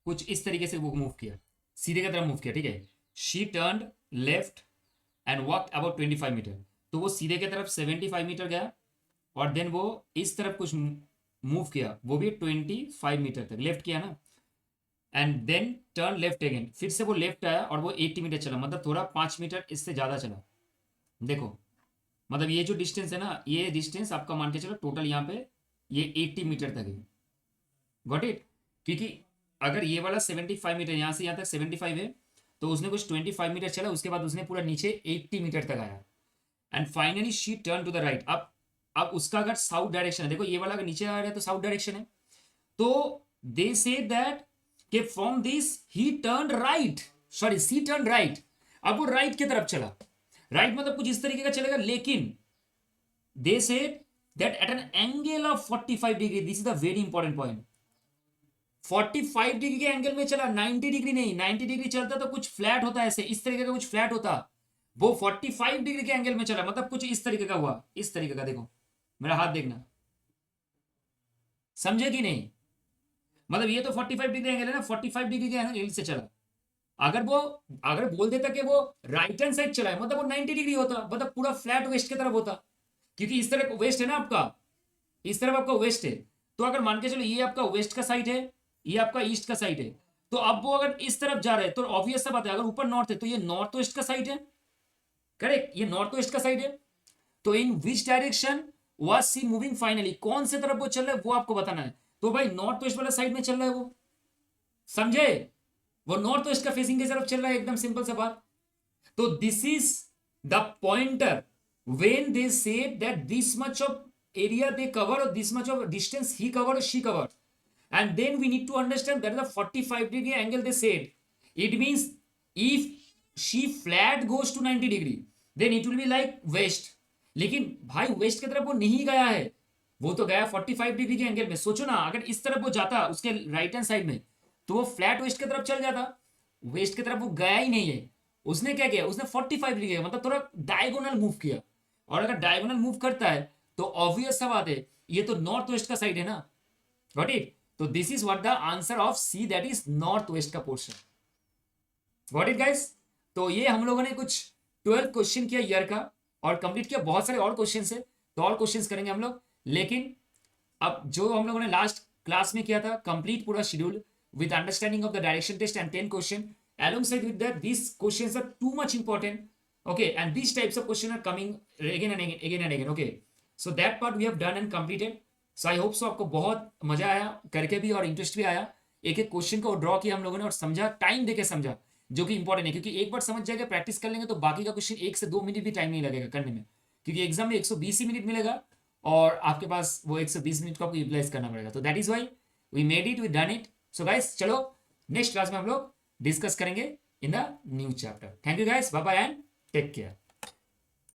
कुछ इस तरीके से वो मूव किया, सीधे की तरफ मूव किया। ठीक है, she turned left and walked about 25 metre. तो वो सीधे की तरफ 75 मीटर गया और देन वो इस तरफ कुछ मूव किया, वो भी 25 मीटर तक लेफ्ट किया ना, and then turn left again. फिर से वो लेफ्ट आया और वो 80 मीटर चला, मतलब थोड़ा 5 मीटर इससे ज़्यादा चला। देखो मतलब ये जो डिस्टेंस है ना, ये डिस्टेंस आपका मान के चलो टोटल यहाँ पे ये 80 मीटर तक है। Got it. क्योंकि अगर ये वाला 75 मीटर यहाँ से यहाँ तक 75 है, तो उसने कुछ 25 मीटर चला, उसके बाद उसने पूरा नीचे 80 मीटर तक आया and finally she turn to the right. अब उसका अगर साउथ डायरेक्शन है, देखो ये वाला अगर नीचे आ रहा है तो साउथ डायरेक्शन है, तो दे से दैट कि from this he turn right, sorry she turn right. अब वो राइट की तरफ चला, राइट मतलब कुछ इस तरीके का चलेगा, लेकिन they say that at an angle of 45 degree, this is the very important point. 45 degree के एंगल में चला, 90 डिग्री नहीं। 90 डिग्री चलता तो कुछ फ्लैट होता, ऐसे इस तरीके का कुछ फ्लैट होता। वो 45 डिग्री के एंगल में चला, मतलब कुछ इस तरीके का हुआ, इस तरीके का। देखो मेरा हाथ देखना, समझे कि नहीं? मतलब ये तो 45 डिग्री एंगल है ना, 45 डिग्री के एंगल से चला। अगर बोल देता कि वो राइट हैंड साइड चला है, मतलब वो 90 डिग्री होता, मतलब पूरा फ्लैट वेस्ट की तरफ होता, क्योंकि इस तरफ वेस्ट है ना आपका, इस तरफ आपका वेस्ट है। तो अगर मान के चलो ये आपका वेस्ट का साइड है, ये आपका ईस्ट का साइड है, तो अब वो अगर इस तरफ जा रहे हैं तो ऑब्वियस सा बात है, अगर ऊपर नॉर्थ है तो ये नॉर्थ वेस्ट का साइड है। करेक्ट, ये नॉर्थ वेस्ट का साइड है। तो in which direction was she moving finally, कौन से तरफ वो चल रहा है वो आपको बताना है। तो भाई नॉर्थ वेस्ट वाला साइड में चल रहा है वो, समझे? वो नॉर्थ वेस्ट का फेसिंग की तरफ चल रहा है, एकदम सिंपल सा बात। तो this is the pointer when they say that this much of area they cover or this much of distance he covered or she covered, and then we need to understand that the 45 degree angle they said, it means if she flat goes to 90 degree then it will be like west। लेकिन भाई waste की तरफ वो नहीं गया है, वो तो गया 45 डिग्री के एंगल में। सोचो ना, अगर इस तरफ वो जाता उसके राइट हैंड साइड में, तो वो फ्लैट वेस्ट की तरफ चल जाता। वेस्ट की तरफ वो गया ही नहीं है। उसने क्या किया, उसने 45 डिग्री किया, मतलब थोड़ा डायगोनल मूव किया। और अगर डायगोनल मूव करता है तो ऑब्वियस सा बात है, ये तो नॉर्थ वेस्ट का साइड है ना। Got it? तो this is what the answer of C, that is north west का पोर्शन। Got it guys? तो ये हम लोगों ने कुछ 12 क्वेश्चन किया ईयर का, और कंप्लीट किया। बहुत सारे और क्वेश्चन है, तो और क्वेश्चन करेंगे हम लोग। लेकिन अब जो हम लोगों ने लास्ट क्लास में किया था, कंप्लीट पूरा schedule with understanding of the direction test and 10 question, alongside with that these questions are too much important, okay, and these types of questions are coming again and again, okay, so that part we have done and completed. So I hope so आपको बहुत मजा आया करके भी, और interest भी आया। एक एक क्वेश्चन को ड्रॉ किया हम लोगों ने, और समझा, टाइम देके समझा, जो कि इंपॉर्टेंट है, क्योंकि एक बार समझ जाएगा, प्रैक्टिस कर लेंगे, तो बाकी का क्वेश्चन 1 से 2 मिनट भी टाइम नहीं लगेगा करने में, क्योंकि एग्जाम में 120 ही मिनट मिलेगा, और आपके पास वो 120 मिनट को आपको यूटिलाइज करना पड़ेगा। तो that is why we made it, we done it. So guys, चलो नेक्स्ट क्लास में हम लोग डिस्कस करेंगे in the new chapter. Thank you guys, bye bye and take care.